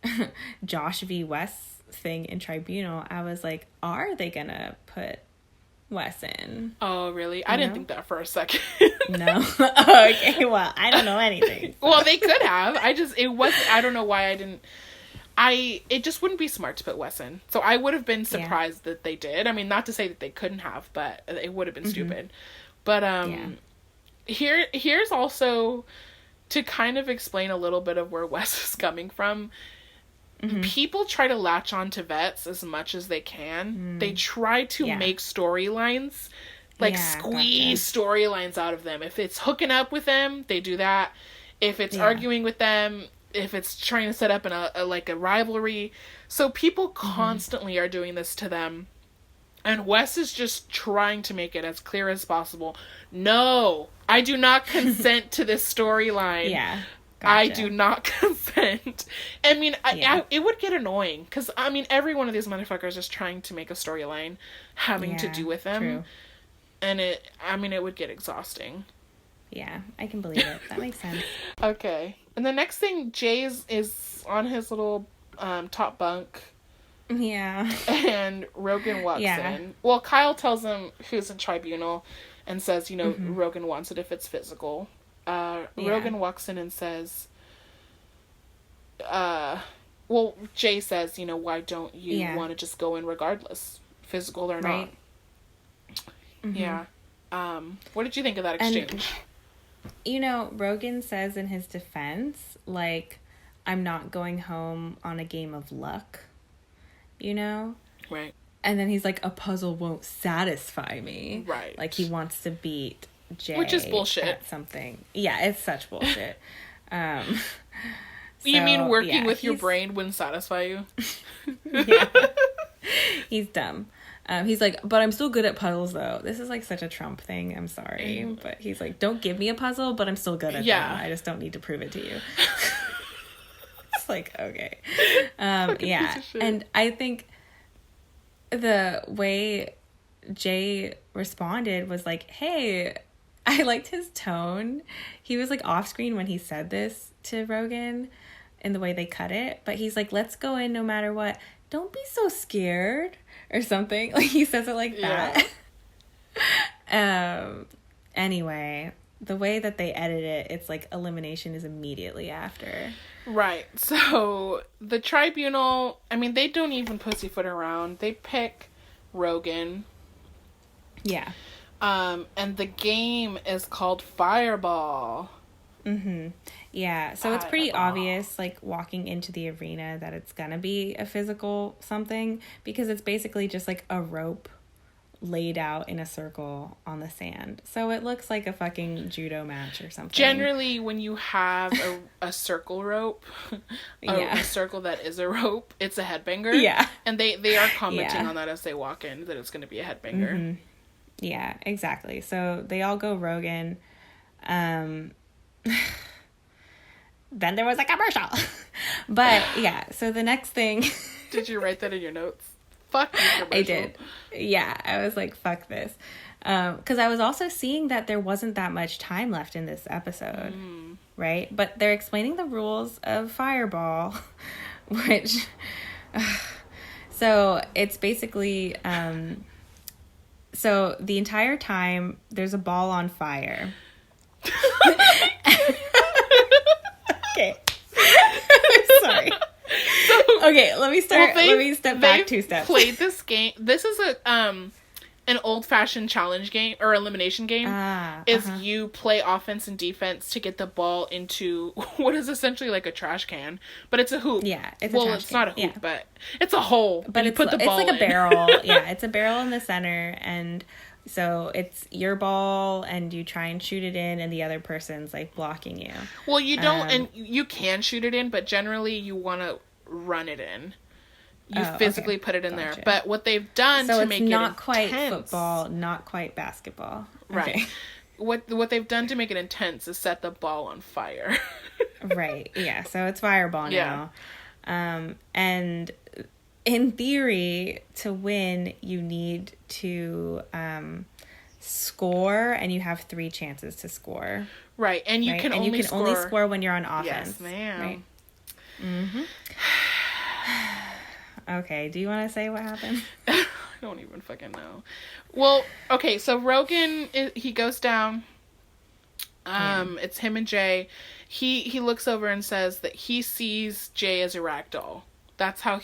Josh v. Wes thing in Tribunal, I was like, are they gonna put Wes in? Oh, really? I didn't think that for a second. No? Oh, okay, well, I don't know anything. So. Well, they could have. I don't know why I didn't. It just wouldn't be smart to put Wes in. So I would have been surprised that they did. I mean, not to say that they couldn't have, but it would have been stupid. But, here's also to kind of explain a little bit of where Wes is coming from. People try to latch on to vets as much as they can. They try to make storylines, like squeeze storylines out of them. If it's hooking up with them, they do that. If it's arguing with them, if it's trying to set up a rivalry. So people constantly are doing this to them. And Wes is just trying to make it as clear as possible. No, I do not consent to this storyline. Yeah. Gotcha. I do not consent. I mean, it would get annoying. Because, I mean, every one of these motherfuckers is trying to make a storyline having to do with them. True. And it would get exhausting. Yeah, I can believe it. That makes sense. Okay. And the next thing, Jay is on his little top bunk. Yeah. And Rogan walks in. Well, Kyle tells him who's in Tribunal and says, Rogan wants it if it's physical. Rogan walks in and says, Jay says, why don't you want to just go in regardless, physical or not? Yeah. What did you think of that exchange? And, Rogan says in his defense, like, I'm not going home on a game of luck, Right. And then he's like, a puzzle won't satisfy me. Right. Like, he wants to beat Jay. Which is bullshit. At something. Yeah, it's such bullshit. You mean working with your brain wouldn't satisfy you? Yeah. He's dumb. He's like, but I'm still good at puzzles, though. This is, like, such a Trump thing. I'm sorry. But he's like, don't give me a puzzle, but I'm still good at them. I just don't need to prove it to you. It's like, okay. Yeah. And I think the way Jay responded was like, hey, I liked his tone. He was, like, off screen when he said this to Rogan in the way they cut it. But he's like, let's go in no matter what. Don't be so scared. Or something. Like, he says it like that. Anyway, the way that they edit it, it's like elimination is immediately after. Right. So, the tribunal, I mean, they don't even pussyfoot around. They pick Rogan. Yeah. And the game is called Fireball. Mm-hmm. Yeah, so it's pretty obvious, like, walking into the arena that it's gonna be a physical something, because it's basically just, like, a rope laid out in a circle on the sand. So it looks like a fucking judo match or something. Generally, when you have a circle rope, a circle that is a rope, it's a headbanger. Yeah. And they are commenting on that as they walk in, that it's gonna be a headbanger. Mm-hmm. Yeah, exactly. So they all go Rogan. Then there was a commercial. But yeah, so the next thing. Did you write that in your notes? Fuck you, commercial. I did. Yeah, I was like, fuck this. Because I was also seeing that there wasn't that much time left in this episode. Right? But they're explaining the rules of Fireball, which. So it's basically. So the entire time there's a ball on fire. Okay. Sorry. Okay, let me start. Let me step back 2 steps. Played this game. This is an old-fashioned challenge game or elimination game. You play offense and defense to get the ball into what is essentially like a trash can, but it's a hoop. Yeah, it's not a hoop, but it's a hole. But you put the ball it's like in. A barrel. Yeah, it's a barrel in the center, and so it's your ball, and you try and shoot it in, and the other person's like blocking you. Well, you don't, and you can shoot it in, but generally you want to run it in. You physically put it in there. But what they've done to make it intense... So it's not quite football, not quite basketball. Okay. Right. What they've done to make it intense is set the ball on fire. Right. Yeah. So it's Fireball now. And in theory, to win, you need to score, and you have 3 chances to score. Right. And you can only score when you're on offense. Yes, ma'am. Right? Mm-hmm. Okay, do you want to say what happened? I don't even fucking know. Well, okay, so Rogan, he goes down. It's him and Jay. He looks over and says that he sees Jay as a ragdoll. That's how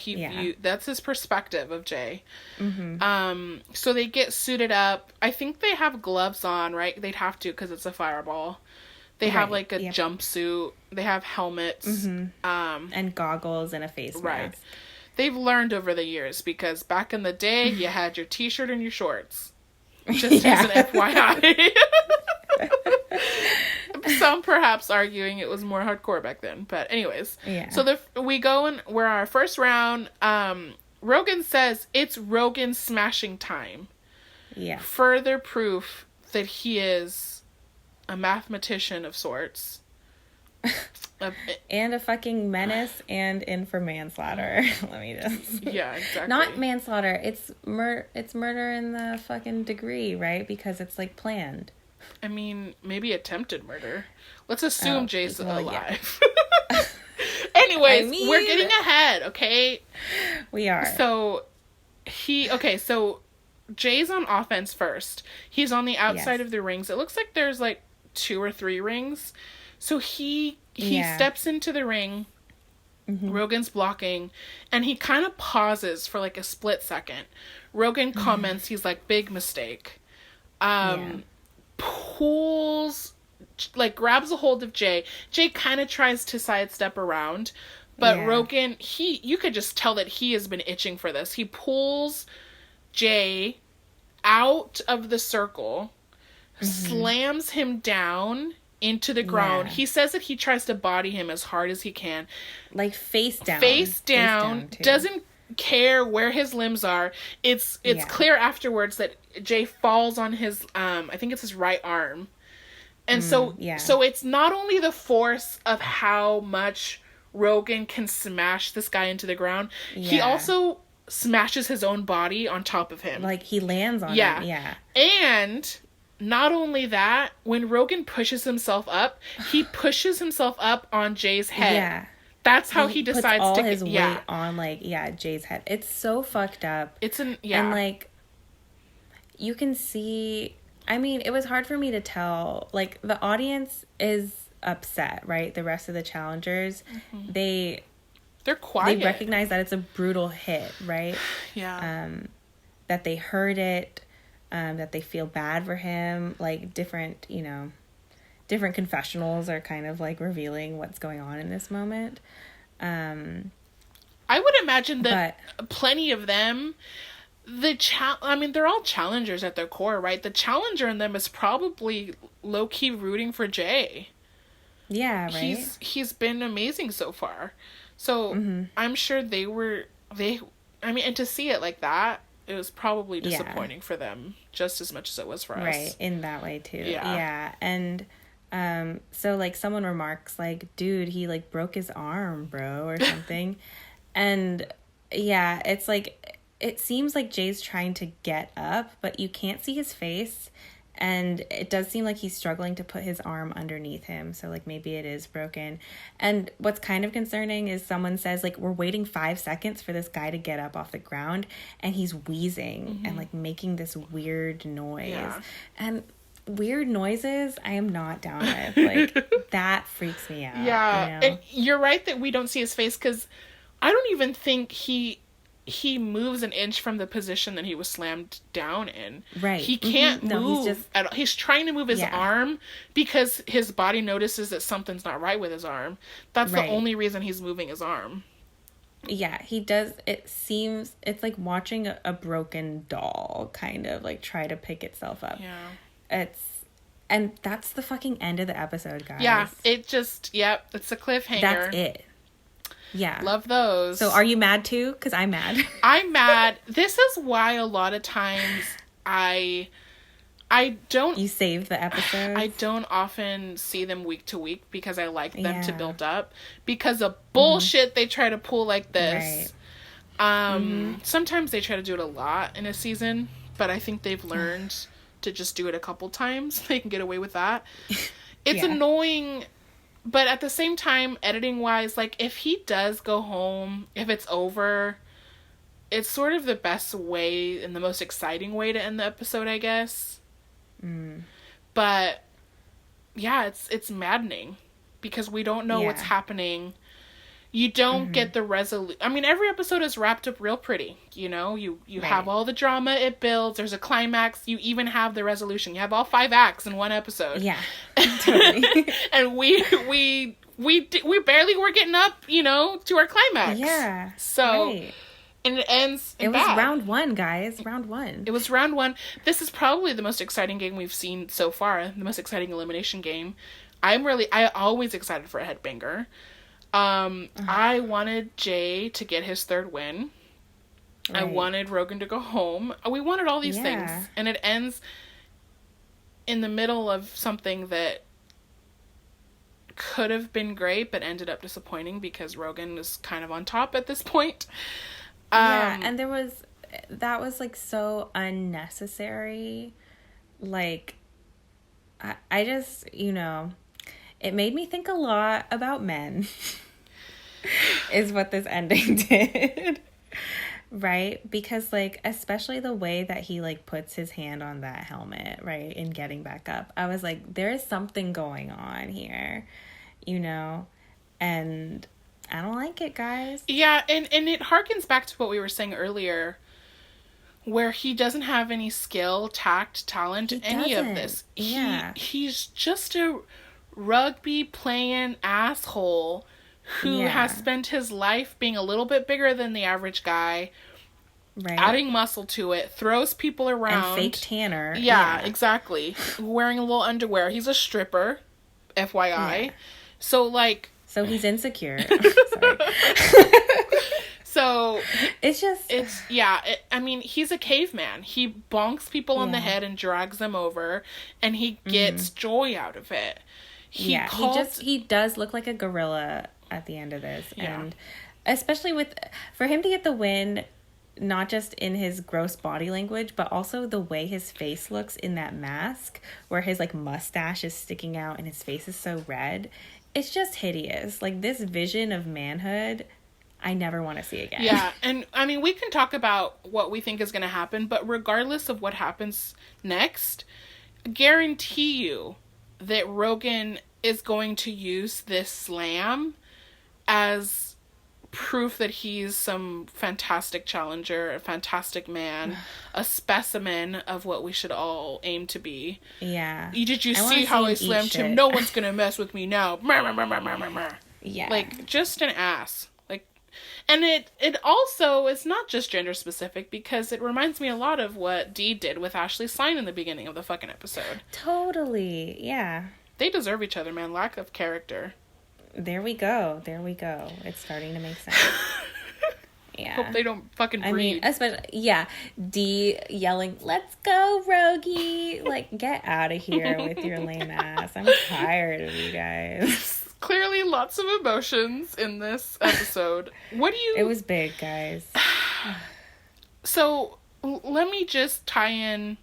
that's his perspective of Jay. Mm-hmm. So they get suited up. I think they have gloves on, right? They'd have to, because it's a Fireball. They have like a jumpsuit. They have helmets. Mm-hmm. And goggles and a face mask. Right. They've learned over the years, because back in the day, you had your t-shirt and your shorts. Just as an FYI. Some perhaps arguing it was more hardcore back then. But anyways. Yeah. So we go and we're our first round. Rogan says it's Rogan smashing time. Yeah. Further proof that he is a mathematician of sorts. And a fucking menace and in for manslaughter. Let me just... Yeah, exactly. Not manslaughter. It's murder in the fucking degree, right? Because it's, like, planned. I mean, maybe attempted murder. Let's assume Jay's alive. Yeah. Anyways, we're getting ahead, okay? We are. So, so Jay's on offense first. He's on the outside of the rings. It looks like there's, like, 2 or 3 rings. So he steps into the ring. Mm-hmm. Rogan's blocking, and he kind of pauses for like a split second. Rogan comments, he's like, big mistake. Pulls, like, grabs a hold of Jay. Jay kind of tries to sidestep around, but Rogan, you could just tell that he has been itching for this. He pulls Jay out of the circle, slams him down into the ground. He says that he tries to body him as hard as he can. Like face down. Face down. care where his limbs are. It's clear afterwards that Jay falls on his I think it's his right arm. And so it's not only the force of how much Rogan can smash this guy into the ground, he also smashes his own body on top of him. Like, he lands on him. Yeah. And not only that, when Rogan pushes himself up, he pushes himself up on Jay's head. Yeah. That's how he decides puts all to his weight on, like, Jay's head. It's so fucked up. And, like, you can see, I mean, it was hard for me to tell. Like, the audience is upset, right? The rest of the challengers, they're quiet. They recognize that it's a brutal hit, right? Yeah. That they heard it, that they feel bad for him. Like, different confessionals are kind of, like, revealing what's going on in this moment. I would imagine that plenty of them, they're all challengers at their core, right? The challenger in them is probably low-key rooting for Jay. Yeah, right? He's been amazing so far. So I'm sure and to see it like that, it was probably disappointing for them just as much as it was for us. Right, in that way too. Yeah. And so, like, someone remarks, like, dude, he, like, broke his arm, bro, or something. And yeah, it's like, it seems like Jay's trying to get up, but you can't see his face. And it does seem like he's struggling to put his arm underneath him. So, like, maybe it is broken. And what's kind of concerning is someone says, like, we're waiting 5 seconds for this guy to get up off the ground. And he's wheezing and, like, making this weird noise. Yeah. And weird noises, I am not down with. Like, that freaks me out. Yeah. You know? And you're right that we don't see his face, because I don't even think he moves an inch from the position that he was slammed down in. Right. He can't move at all. He's trying to move his arm because his body notices that something's not right with his arm. That's the only reason he's moving his arm. Yeah, he does. It's like watching a broken doll kind of, like, try to pick itself up. Yeah. And that's the fucking end of the episode, guys. Yeah, it's a cliffhanger. That's it. Yeah. Love those. So are you mad too? Because I'm mad. I'm mad. This is why a lot of times I don't... You save the episodes? I don't often see them week to week because I like them to build up. Because of bullshit they try to pull like this. Right. Sometimes they try to do it a lot in a season, but I think they've learned to just do it a couple times. They can get away with that. It's annoying... But at the same time, editing-wise, like, if he does go home, if it's over, it's sort of the best way and the most exciting way to end the episode, I guess. But, yeah, it's maddening. Because we don't know what's happening. You don't get the resolution. I mean, every episode is wrapped up real pretty, you know? You have all the drama, it builds, there's a climax, you even have the resolution. You have all 5 acts in one episode. Yeah, totally. And we barely were getting up, you know, to our climax. Yeah. So, and it ends It was round 1, guys. Round 1. It was round 1. This is probably the most exciting game we've seen so far. The most exciting elimination game. I always excited for a headbanger. I wanted Jay to get his 3rd win. Right. I wanted Rogan to go home. We wanted all these things. And it ends in the middle of something that could have been great, but ended up disappointing because Rogan is kind of on top at this point. And that was like so unnecessary. Like, I just, you know, it made me think a lot about men. Is what this ending did. Right? Because, like, especially the way that he, like, puts his hand on that helmet, right, in getting back up. I was like, there is something going on here, you know? And I don't like it, guys. Yeah, and it harkens back to what we were saying earlier, where he doesn't have any skill, tact, talent, any of this. Yeah. He's just a rugby playing asshole who has spent his life being a little bit bigger than the average guy, adding muscle to it, throws people around. And fake tanner. Yeah, exactly. Wearing a little underwear. He's a stripper, FYI. Yeah. So, like... So he's insecure. So it's just, I mean, he's a caveman. He bonks people on the head and drags them over, and he gets joy out of it. He does look like a gorilla at the end of this. Yeah. And especially for him to get the win, not just in his gross body language, but also the way his face looks in that mask, where his like mustache is sticking out and his face is so red. It's just hideous. Like, this vision of manhood, I never want to see again. Yeah, and I mean, we can talk about what we think is going to happen, but regardless of what happens next, guarantee you that Rogan is going to use this slam as proof that he's some fantastic challenger, a fantastic man, a specimen of what we should all aim to be. Yeah. Did you see how I slammed him? No one's gonna mess with me now. Yeah. Like, just an ass. Like, and it also is not just gender specific, because it reminds me a lot of what Dee did with Ashley Stein in the beginning of the fucking episode. Totally. Yeah. They deserve each other, man. Lack of character. There we go. It's starting to make sense. Yeah. Hope they don't fucking breed. I mean, especially, Dee yelling, "Let's go, Rogie!" Like, get out of here with your lame ass. I'm tired of you guys. Clearly lots of emotions in this episode. It was big, guys. So, let me just tie in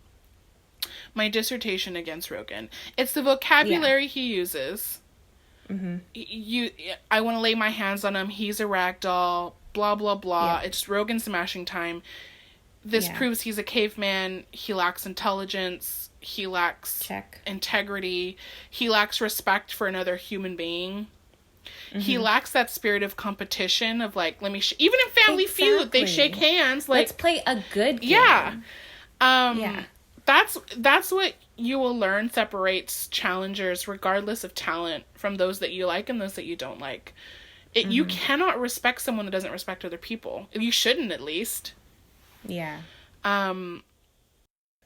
my dissertation against Rogan. It's the vocabulary he uses. I want to lay my hands on him. He's a ragdoll. Blah, blah, blah. Yeah. It's Rogan smashing time. This proves he's a caveman. He lacks intelligence. He lacks integrity. He lacks respect for another human being. He lacks that spirit of competition of, like, let me... even in Family Feud, they shake hands. Like, let's play a good game. Yeah. That's what you will learn separates challengers, regardless of talent, from those that you like and those that you don't like. You cannot respect someone that doesn't respect other people. You shouldn't, at least. Yeah. And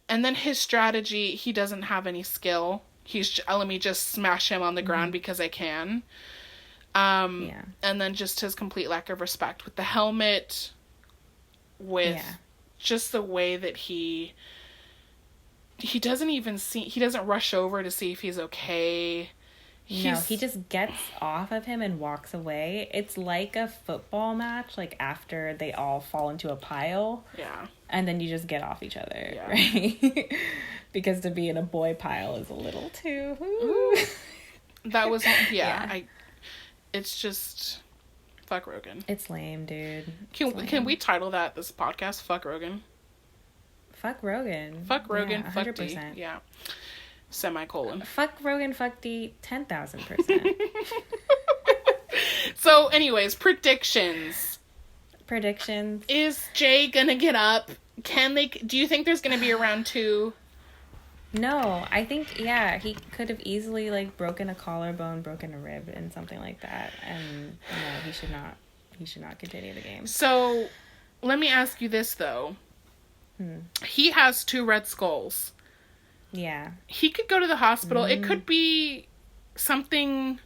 then his strategy, he doesn't have any skill. He's, let me just smash him on the ground because I can. And then just his complete lack of respect with the helmet, with just the way that he doesn't even he doesn't rush over to see if he's okay. No, he just gets off of him and walks away. It's like a football match, like after they all fall into a pile. Yeah. And then you just get off each other, right? Because to be in a boy pile is a little too... That was... it's just... Fuck Rogan. It's lame, dude. Can we title this podcast, Fuck Rogan? Fuck Rogan. Fuck Rogan, fuck D. Yeah. Semicolon. Fuck Rogan, fuck D, 10,000%. So, anyways, predictions. Is Jay gonna get up? Do you think there's gonna be a round 2? No, I think, he could have easily, like, broken a collarbone, broken a rib, and something like that. And, no, he should not continue the game. So, let me ask you this, though. He has 2 red skulls. Yeah. He could go to the hospital. It could be something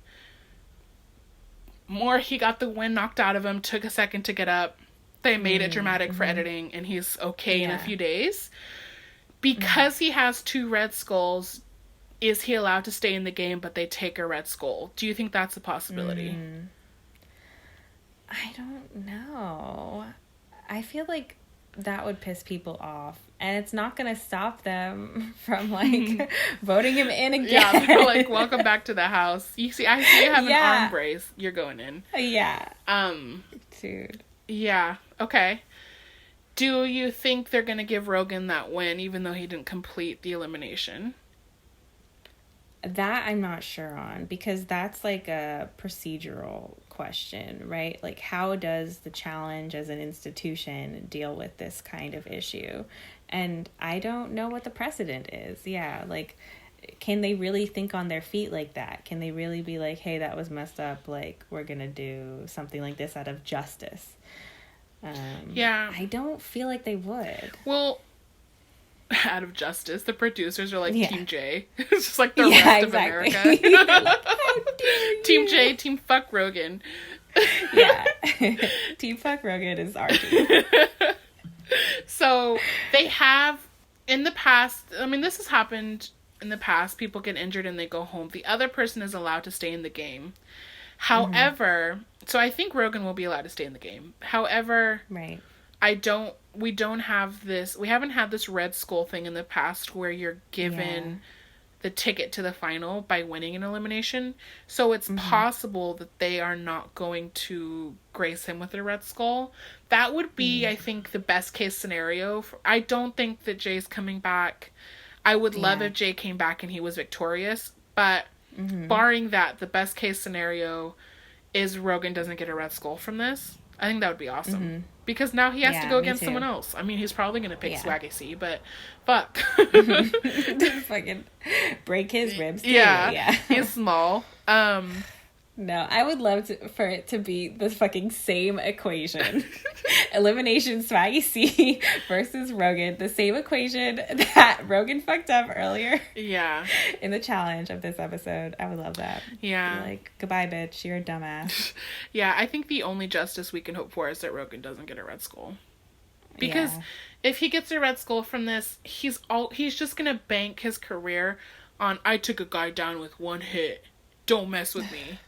more. He got the wind knocked out of him, took a second to get up. They made it dramatic for editing, and he's okay in a few days. Because he has 2 red skulls, is he allowed to stay in the game, but they take a red skull? Do you think that's a possibility? I don't know. I feel like that would piss people off, and it's not gonna stop them from, like, voting him in again. Yeah, they're like, welcome back to the house. I see you have an arm brace. You're going in. Yeah. Dude. Yeah. Okay. Do you think they're gonna give Rogan that win, even though he didn't complete the elimination? That I'm not sure on, because that's like a procedural question, right? Like, how does the challenge as an institution deal with this kind of issue? And I don't know what the precedent is. Yeah, like, can they really think on their feet like that? Can they really be like, hey, that was messed up, like, we're gonna do something like this out of justice? I don't feel like they would. Well, out of justice, the producers are like, Team J. It's just like the rest of America. Like, Team J, Team Fuck Rogan. Team fuck Rogan is our team. So they have, in the past, I mean, this has happened in the past, people get injured and they go home. The other person is allowed to stay in the game. However, so I think Rogan will be allowed to stay in the game. However, right. We don't have this, we haven't had this Red Skull thing in the past where you're given the ticket to the final by winning an elimination. So it's possible that they are not going to grace him with a Red Skull. That would be, I think, the best case scenario. I don't think that Jay's coming back. I would love if Jay came back and he was victorious. But barring that, the best case scenario is Rogan doesn't get a Red Skull from this. I think that would be awesome. Because now he has to go against someone else. I mean, he's probably going to pick Swaggy C, but fuck. Fucking break his ribs too. Yeah. He's small. No, I would love for it to be the fucking same equation. Elimination Swaggy C versus Rogan. The same equation that Rogan fucked up earlier. Yeah. In the challenge of this episode. I would love that. Yeah. Be like, goodbye, bitch. You're a dumbass. Yeah, I think the only justice we can hope for is that Rogan doesn't get a Red Skull. Because if he gets a Red Skull from this, he's just gonna bank his career on, I took a guy down with one hit. Don't mess with me.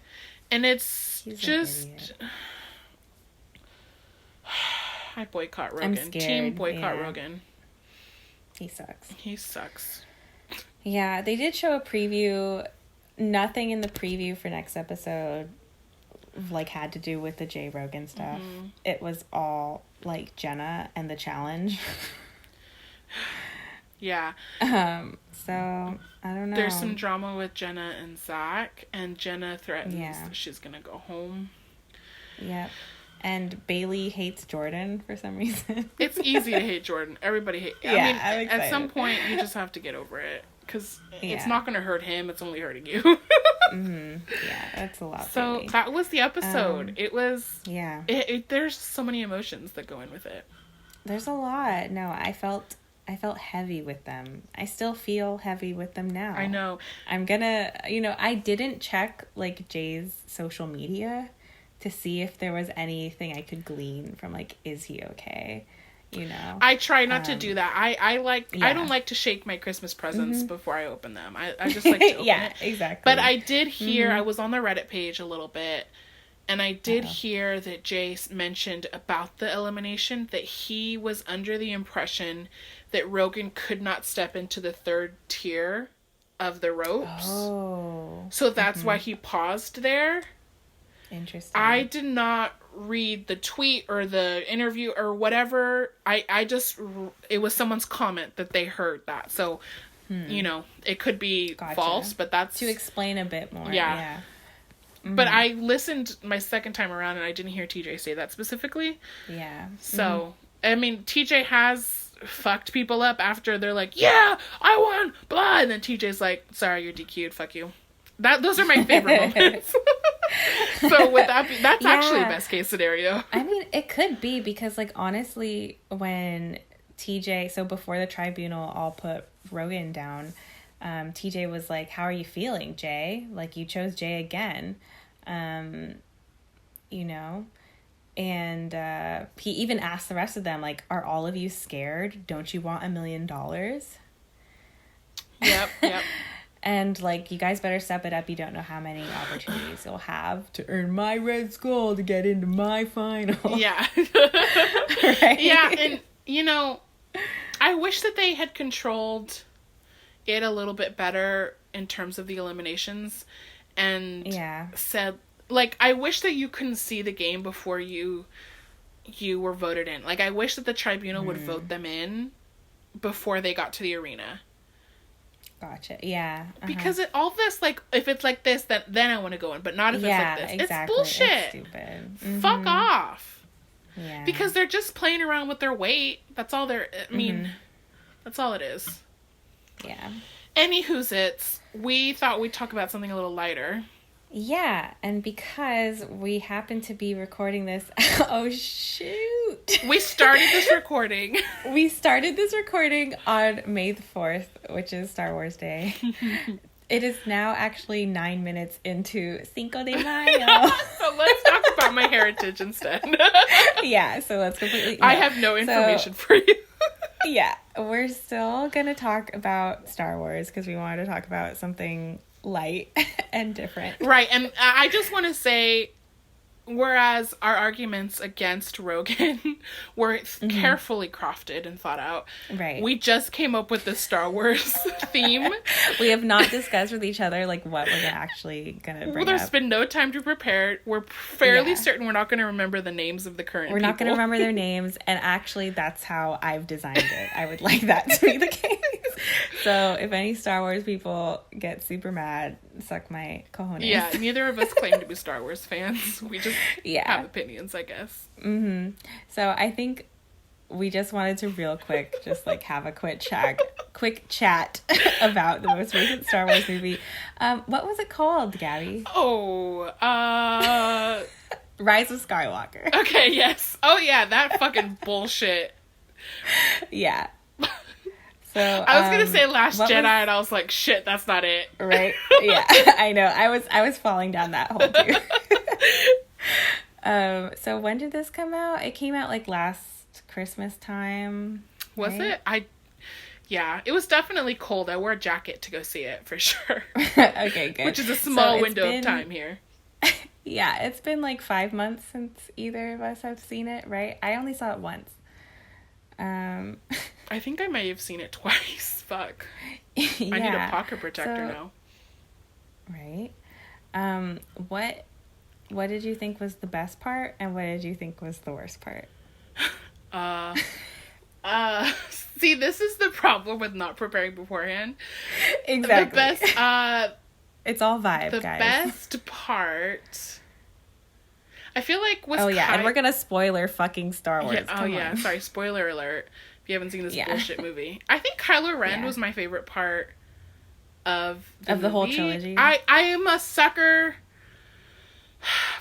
And it's just... I boycott Rogan. I'm scared. Team boycott Rogan. He sucks. He sucks. Yeah, they did show a preview. Nothing in the preview for next episode like had to do with the Jay Rogan stuff. It was all like Jenna and the challenge. Yeah. So I don't know. There's some drama with Jenna and Zach, and Jenna threatens that she's gonna go home. Yep. And Bailey hates Jordan for some reason. It's easy to hate Jordan. Everybody hates. I mean, at some point you just have to get over it, because it's not gonna hurt him. It's only hurting you. Yeah, that's a lot. So Bailey. that was the episode. It was. Yeah. There's so many emotions that go in with it. There's a lot. No, I felt heavy with them. I still feel heavy with them now. I know. I'm gonna, I didn't check like Jay's social media to see if there was anything I could glean from like, is he okay? I try not to do that. I don't like to shake my Christmas presents before I open them. I just like to open it. Exactly. But I did hear, I was on the Reddit page a little bit, and I did hear that Jay mentioned about the elimination that he was under the impression that Rogan could not step into the third tier of the ropes. Oh. So that's why he paused there. Interesting. I did not read the tweet or the interview or whatever. I just, it was someone's comment that they heard that. So, it could be false, but that's... To explain a bit more. Yeah. But I listened my second time around and I didn't hear TJ say that specifically. Yeah. So, I mean, TJ has fucked people up after they're like, yeah, I won, blah, and then TJ's like, sorry, you're DQ'd, fuck you. Those are my favorite moments. So with that, that's actually best case scenario. I mean, it could be, because like honestly, when TJ, so before the tribunal all put Rogan down, TJ was like, how are you feeling, Jay? Like, you chose Jay again. And he even asked the rest of them, like, are all of you scared? Don't you want $1 million? Yep. And, like, you guys better step it up. You don't know how many opportunities you'll have to earn my Red Skull to get into my final. Yeah. Right? Yeah, and, I wish that they had controlled it a little bit better in terms of the eliminations and said, like, I wish that you couldn't see the game before you were voted in. Like, I wish that the tribunal would vote them in before they got to the arena. Gotcha. Yeah. Because all this, like, if it's like this, then I want to go in, but not if it's like this. Exactly. It's bullshit. It's stupid. Fuck off. Yeah. Because they're just playing around with their weight. That's all that's all it is. Yeah. Anywho's we thought we'd talk about something a little lighter. Yeah, and because we happen to be recording this... Oh, shoot! We started this recording. We started this recording on May the 4th, which is Star Wars Day. It is now actually 9 minutes into Cinco de Mayo. So let's talk about my heritage instead. Yeah, so let's completely... I have no information for you. Yeah, we're still going to talk about Star Wars because we wanted to talk about something light and different. Right, and I just want to say, whereas our arguments against Rogan were carefully crafted and thought out, right, we just came up with the Star Wars theme. We have not discussed with each other like what we're actually gonna bring There's up. been no time to prepare. We're fairly certain we're not going to remember the names of the current people. We're not going to remember their names, and actually that's how I've designed it. I would like that to be the case. So if any Star Wars people get super mad, suck my cojones. Yeah, neither of us claim to be Star Wars fans. We just have opinions, I guess. Mm-hmm. So I think we just wanted to real quick just like have a quick chat about the most recent Star Wars movie. What was it called, Gabby? Rise of Skywalker. Okay, yes. Oh yeah, that fucking bullshit. Yeah. So I was gonna say Last Jedi, and I was like, shit, that's not it. Right? Yeah, I know. I was falling down that hole too. So when did this come out? It came out like last Christmas time. Was it? Yeah, it was definitely cold. I wore a jacket to go see it for sure. Okay, good. Which is a small window of time here. Yeah, it's been like 5 months since either of us have seen it, right? I only saw it once. I think I may have seen it twice. Fuck. Yeah. I need a pocket protector now. Right. What did you think was the best part, and what did you think was the worst part? See, this is the problem with not preparing beforehand. Exactly. The best, it's all vibe, the guys. best part, I feel like was... Oh, yeah, and we're gonna spoiler fucking Star Wars. Yeah, yeah, sorry, spoiler alert, if you haven't seen this bullshit movie. I think Kylo Ren was my favorite part of the whole trilogy. I am a sucker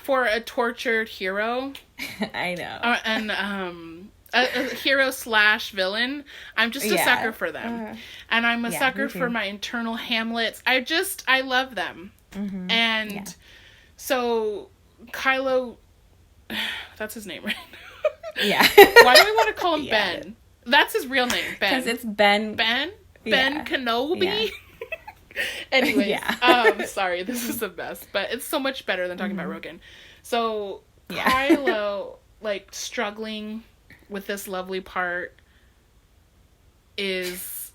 for a tortured hero. I know. And a hero / villain. I'm just a sucker for them. And I'm a sucker for my internal Hamlets. I love them. Mm-hmm. And so Kylo, that's his name, right? Yeah. Why do I want to call him Ben? That's his real name, Ben. Because it's Ben. Ben Kenobi? Yeah. Anyways, sorry, this is the best, but it's so much better than talking about Rogan. So, Kylo, like, struggling with this lovely part is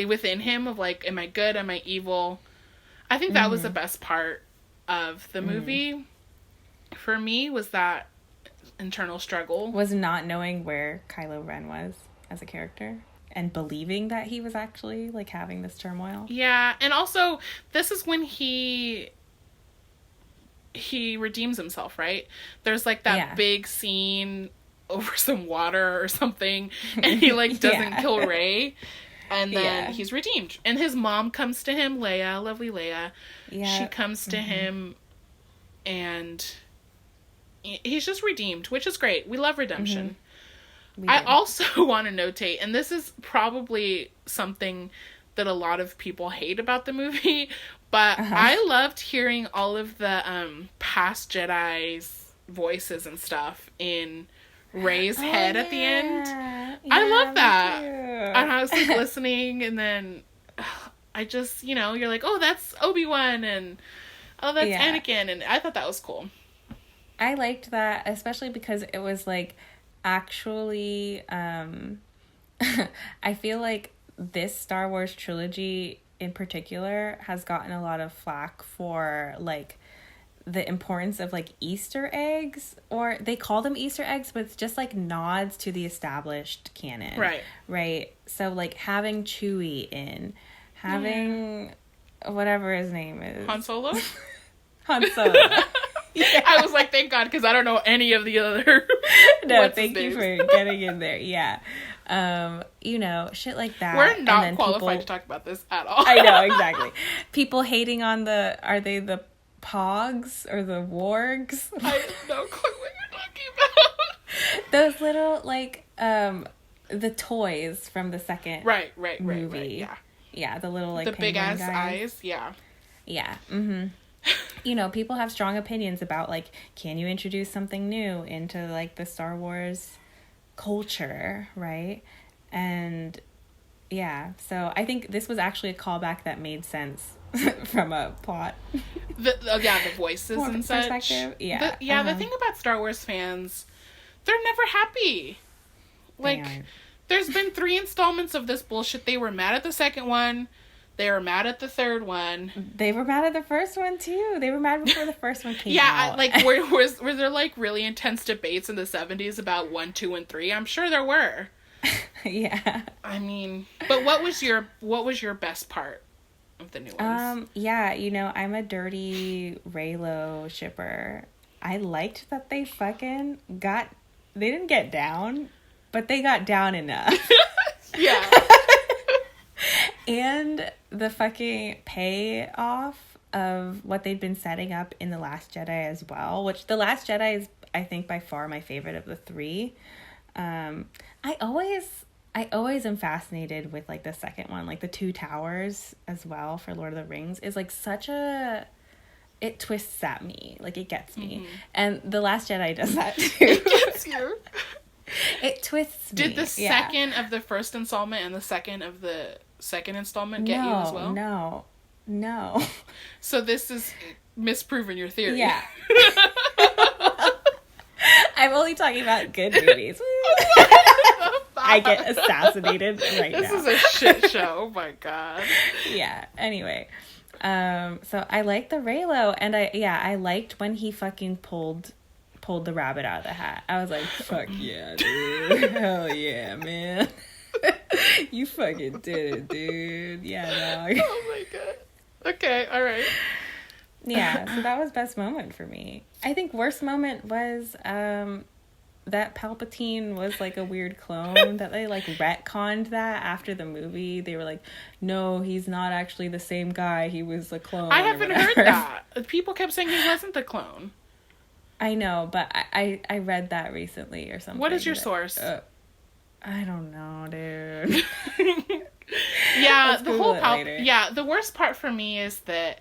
within him of, like, am I good, am I evil? I think that was the best part of the movie. For me, was that internal struggle. Was not knowing where Kylo Ren was as a character. And believing that he was actually, like, having this turmoil. Yeah, and also, this is when he redeems himself, right? There's, like, that big scene over some water or something, and he, like, doesn't kill Rey, and then he's redeemed. And his mom comes to him, Leia, lovely Leia. Yeah. She comes to him, and he's just redeemed, which is great. We love redemption. I also want to notate, and this is probably something that a lot of people hate about the movie, but I loved hearing all of the past Jedi's voices and stuff in Rey's head at the end. Yeah, I love that. And I was like listening, and then I just, you're like, oh, that's Obi-Wan, and oh, that's Anakin, and I thought that was cool. I liked that, especially because it was like, actually, I feel like this Star Wars trilogy in particular has gotten a lot of flack for, like, the importance of, like, Easter eggs, or they call them Easter eggs, but it's just, like, nods to the established canon. Right? So, like, having Chewie in, having whatever his name is. Han Solo? Han Solo. Yeah. I was like, thank God, because I don't know any of the other... No, thank you for getting in there. Yeah. Shit like that. We're not qualified to talk about this at all. I know, exactly. People hating on are they the Pogs or the Wargs? I have no clue what you're talking about. Those little, like, the toys from the second right, movie. yeah. Yeah, the little, like, the big-ass guys. eyes, yeah. Yeah. Mm-hmm. You know, people have strong opinions about, like, can you introduce something new into, like, the Star Wars culture, right? And, yeah, so I think this was actually a callback that made sense from a plot. The voices and such. Perspective. Yeah. The thing about Star Wars fans, they're never happy. Like, there's been 3 installments of this bullshit. They were mad at the second one. They were mad at the third one. They were mad at the first one, too. They were mad before the first one came out. Yeah, like, were there, like, really intense debates in the 70s about 1, 2, and 3? I'm sure there were. Yeah. I mean, but what was your best part of the new ones? Yeah, you know, I'm a dirty Reylo shipper. I liked that they fucking they didn't get down, but they got down enough. Yeah. And the fucking payoff of what they'd been setting up in The Last Jedi as well, which The Last Jedi is, I think, by far my favorite of the 3. I always am fascinated with, like, the second one, like the 2 towers as well for Lord of the Rings is, like, it twists at me, like, it gets me. Mm-hmm. And The Last Jedi does that too. It gets you. It twists me. Did the second of the first installment and the second of the second installment get you as well? No. So this is misproving your theory. Yeah. I'm only talking about good movies. I get assassinated right now. This is a shit show. Oh my god. Yeah. Anyway, so I liked the Reylo, and I liked when he fucking pulled the rabbit out of the hat. I was like, fuck yeah, dude. Hell yeah, man. You fucking did it, dude. Yeah, dog. Oh my god. Okay, all right. Yeah, so that was best moment for me. I think worst moment was that Palpatine was, like, a weird clone, that they, like, retconned that after the movie. They were like, no, he's not actually the same guy. He was a clone. I haven't heard that. People kept saying he wasn't the clone. I know, but I read that recently or something. What is your source? I don't know, dude. Yeah, the whole the worst part for me is that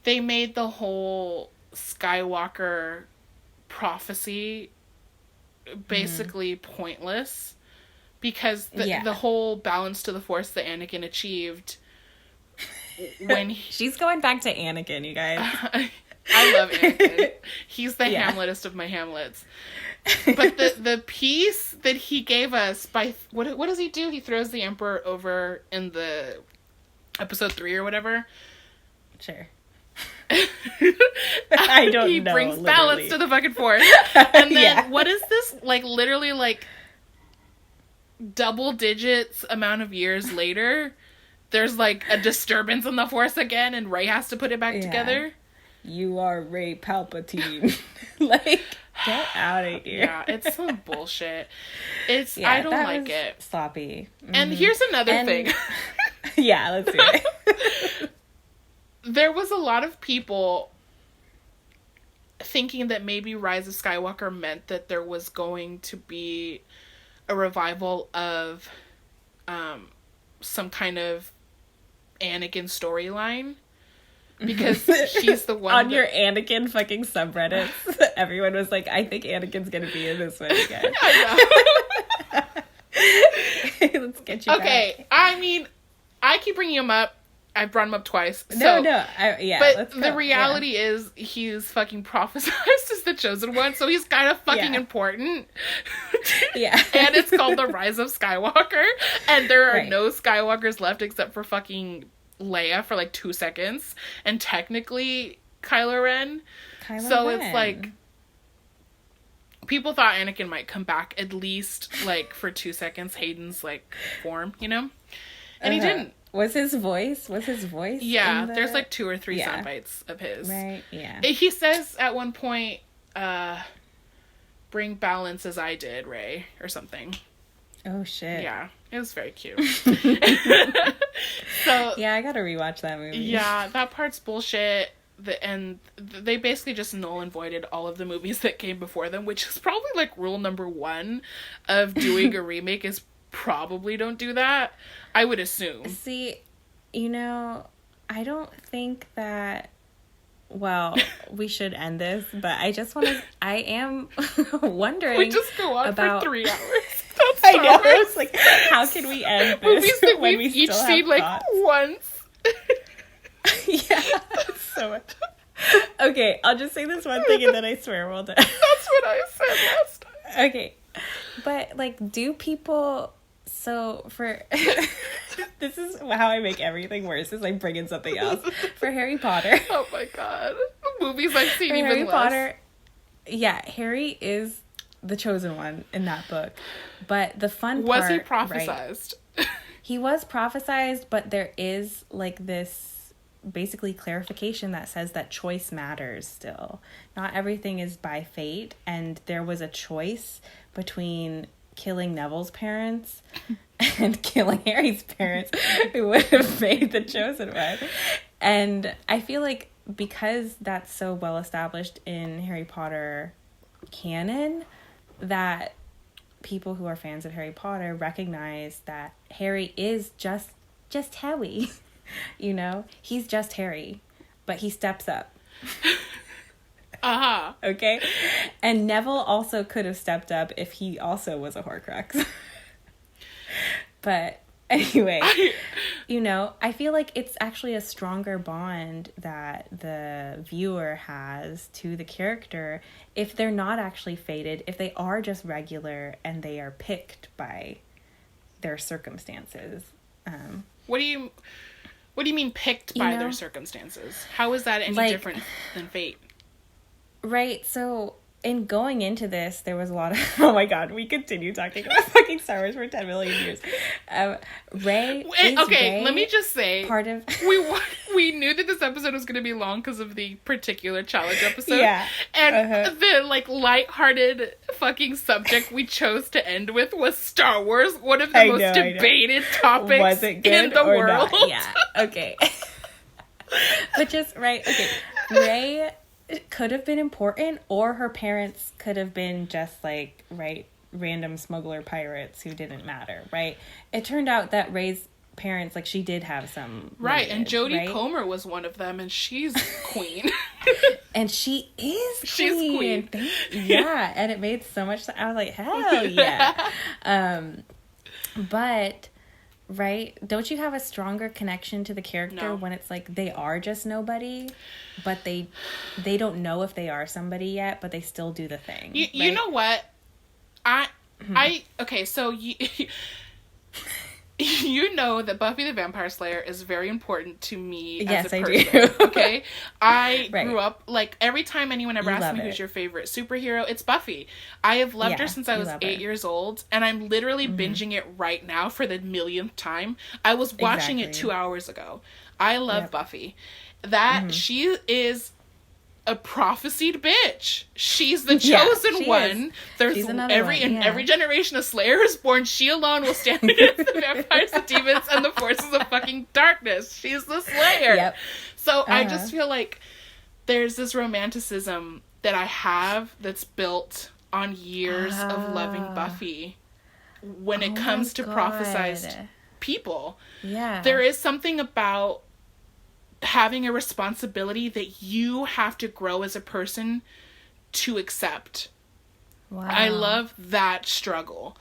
they made the whole Skywalker prophecy basically pointless, because the whole balance to the Force that Anakin achieved when she's going back to Anakin, you guys. I love Anakin. He's the Hamletest of my Hamlets. But the piece that he gave us by what does he do? He throws the Emperor over in the episode 3 or whatever. Sure. I don't know. He brings balance to the fucking Force. And then what is this? Like, literally, like, double digits amount of years later, there's, like, a disturbance in the Force again, and Rey has to put it back together. You are Rey Palpatine. Like, get out of here. Yeah, it's some bullshit. I don't like it. Sloppy. Mm-hmm. And here's another thing. Yeah, let's do it. There was a lot of people thinking that maybe Rise of Skywalker meant that there was going to be a revival of some kind of Anakin storyline. Because he's the one on your Anakin fucking subreddits, everyone was like, I think Anakin's gonna be in this one again. I know. Let's get you back. I mean, I keep bringing him up. I've brought him up twice. But the reality is he's fucking prophesized as the chosen one, so he's kind of fucking important. Yeah. And it's called The Rise of Skywalker, and there are no Skywalkers left except for fucking Leia for, like, 2 seconds, and technically Kylo Ren. It's like, people thought Anakin might come back at least, like, for 2 seconds, Hayden's, like, form, you know? And he didn't. Was his voice? Yeah, there's, like, 2 or 3 sound bites of his. Right, yeah. He says at one point, bring balance as I did, Rey, or something. Oh, shit. Yeah, it was very cute. So yeah, I gotta rewatch that movie. Yeah, that part's bullshit. And they basically just null and voided all of the movies that came before them, which is probably, like, rule number 1 of doing a remake is probably don't do that. I would assume. See, you know, I don't think that, well, we should end this, but I just want to, I am wondering. We just go on about, for 3 hours. That's I know. It's like, how can we end this? Movies that we've each seen like once. Yeah, so much. Okay, I'll just say this one thing and then I swear we'll done. That's what I said last time. Okay, but like, do people? So for this is how I make everything worse, is I bring in something else. For Harry Potter. Oh my god, the movies I've seen. For even Harry less. Potter. Yeah, Harry is the chosen one in that book, but the fun part, was he prophesized? Right, he was prophesized, but there is like this basically clarification that says that choice matters still. Not everything is by fate, and there was a choice between killing Neville's parents and killing Harry's parents who would have made the chosen one. And I feel like because that's so well established in Harry Potter canon, that people who are fans of Harry Potter recognize that Harry is just Harry. You know, he's just Harry, but he steps up. Uh-huh. Okay? And Neville also could have stepped up if he also was a Horcrux. But anyway, you know, I feel like it's actually a stronger bond that the viewer has to the character if they're not actually fated, if they are just regular and they are picked by their circumstances. What do you mean picked by their circumstances? How is that any different than fate? Right, so in going into this, there was a lot of... Oh my god, we continue talking about fucking Star Wars for 10 million years. Rey let me just say... Part of... we knew that this episode was going to be long because of the particular challenge episode. Yeah. And the, like, lighthearted fucking subject we chose to end with was Star Wars, one of the most debated topics in the world. Not? Yeah, okay. But just, right, okay. Rey... It could have been important, or her parents could have been just like, right, random smuggler pirates who didn't matter, right? It turned out that Rey's parents, like, she did have some lineage, and Jodie right? Comer was one of them, and she's queen. And she is queen. She's queen. Yeah, and it made so much sense. I was like, hell yeah. But... Right? Don't you have a stronger connection to the character when it's like they are just nobody, but they don't know if they are somebody yet, but they still do the thing. You know what? Okay, so you know that Buffy the Vampire Slayer is very important to me as a person. Yes, I do. Okay? I grew up, like, every time anyone ever asks me who's your favorite superhero, it's Buffy. I have loved her since I was 8 years old, and I'm literally binging it right now for the millionth time. I was watching it 2 hours ago. I love Buffy. She is a prophesied bitch. She's the chosen one. There's every generation of Slayer is born. She alone will stand against the vampires, the demons, and the forces of fucking darkness. She's the Slayer. Yep. So I just feel like there's this romanticism that I have that's built on years of loving Buffy when it comes to prophesized people. Yeah. There is something about having a responsibility that you have to grow as a person to accept. Wow. I love that struggle.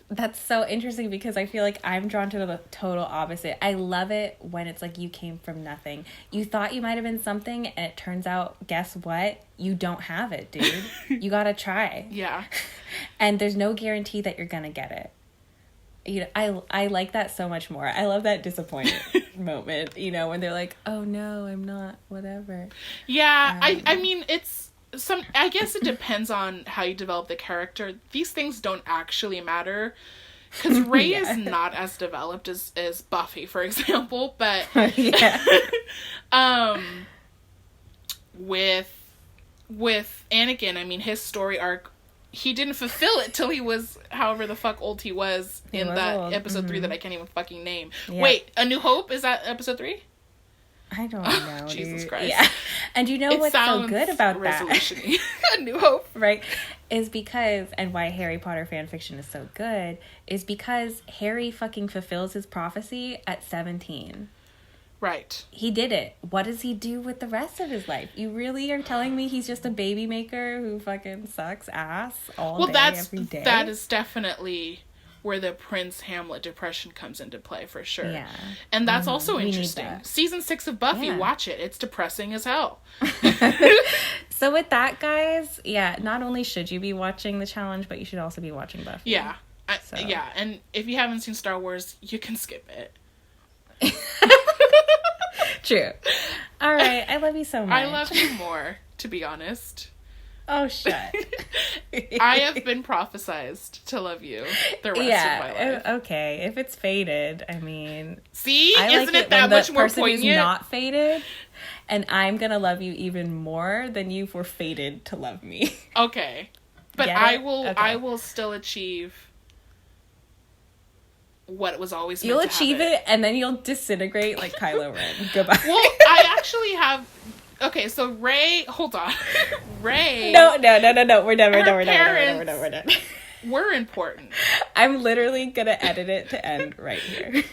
That's so interesting because I feel like I'm drawn to the total opposite. I love it when it's like you came from nothing. You thought you might have been something and it turns out, guess what? You don't have it, dude. You gotta try. Yeah. And there's no guarantee that you're gonna get it. You know, I like that so much more. I love that disappointment moment, you know, when they're like, oh no, I'm not, whatever. Yeah, I mean, I guess it depends on how you develop the character. These things don't actually matter, because Rey is not as developed as Buffy, for example, but with Anakin, I mean, his story arc, he didn't fulfill it till he was however the fuck old he was in that episode 3 that I can't even fucking name. Yep. Wait, A New Hope? Is that episode 3? I don't know. Jesus Christ. Yeah. And you know what's so good about that? A New Hope. Right? Is because, and why Harry Potter fan fiction is so good, is because Harry fucking fulfills his prophecy at 17. Right. He did it. What does he do with the rest of his life? You really are telling me he's just a baby maker who fucking sucks ass all day, every day? That is definitely where the Prince Hamlet depression comes into play, for sure. Yeah. And that's also interesting. Season 6 of Buffy, watch it. It's depressing as hell. So with that, guys, not only should you be watching the challenge, but you should also be watching Buffy. Yeah. And if you haven't seen Star Wars, you can skip it. True. All right. I love you so much. I love you more, to be honest. Oh, shut. I have been prophesized to love you the rest of my life. Okay. If it's fated, I mean... See? Isn't it that much more poignant? Who's not fated, and I'm going to love you even more than you were fated to love me. Okay. But I will still achieve what was always meant You'll to achieve happen. it, and then you'll disintegrate like Kylo Ren. Goodbye. Well, I actually have... Okay, so Rey... Hold on. Rey... No. We're done. We're important. I'm literally gonna edit it to end right here.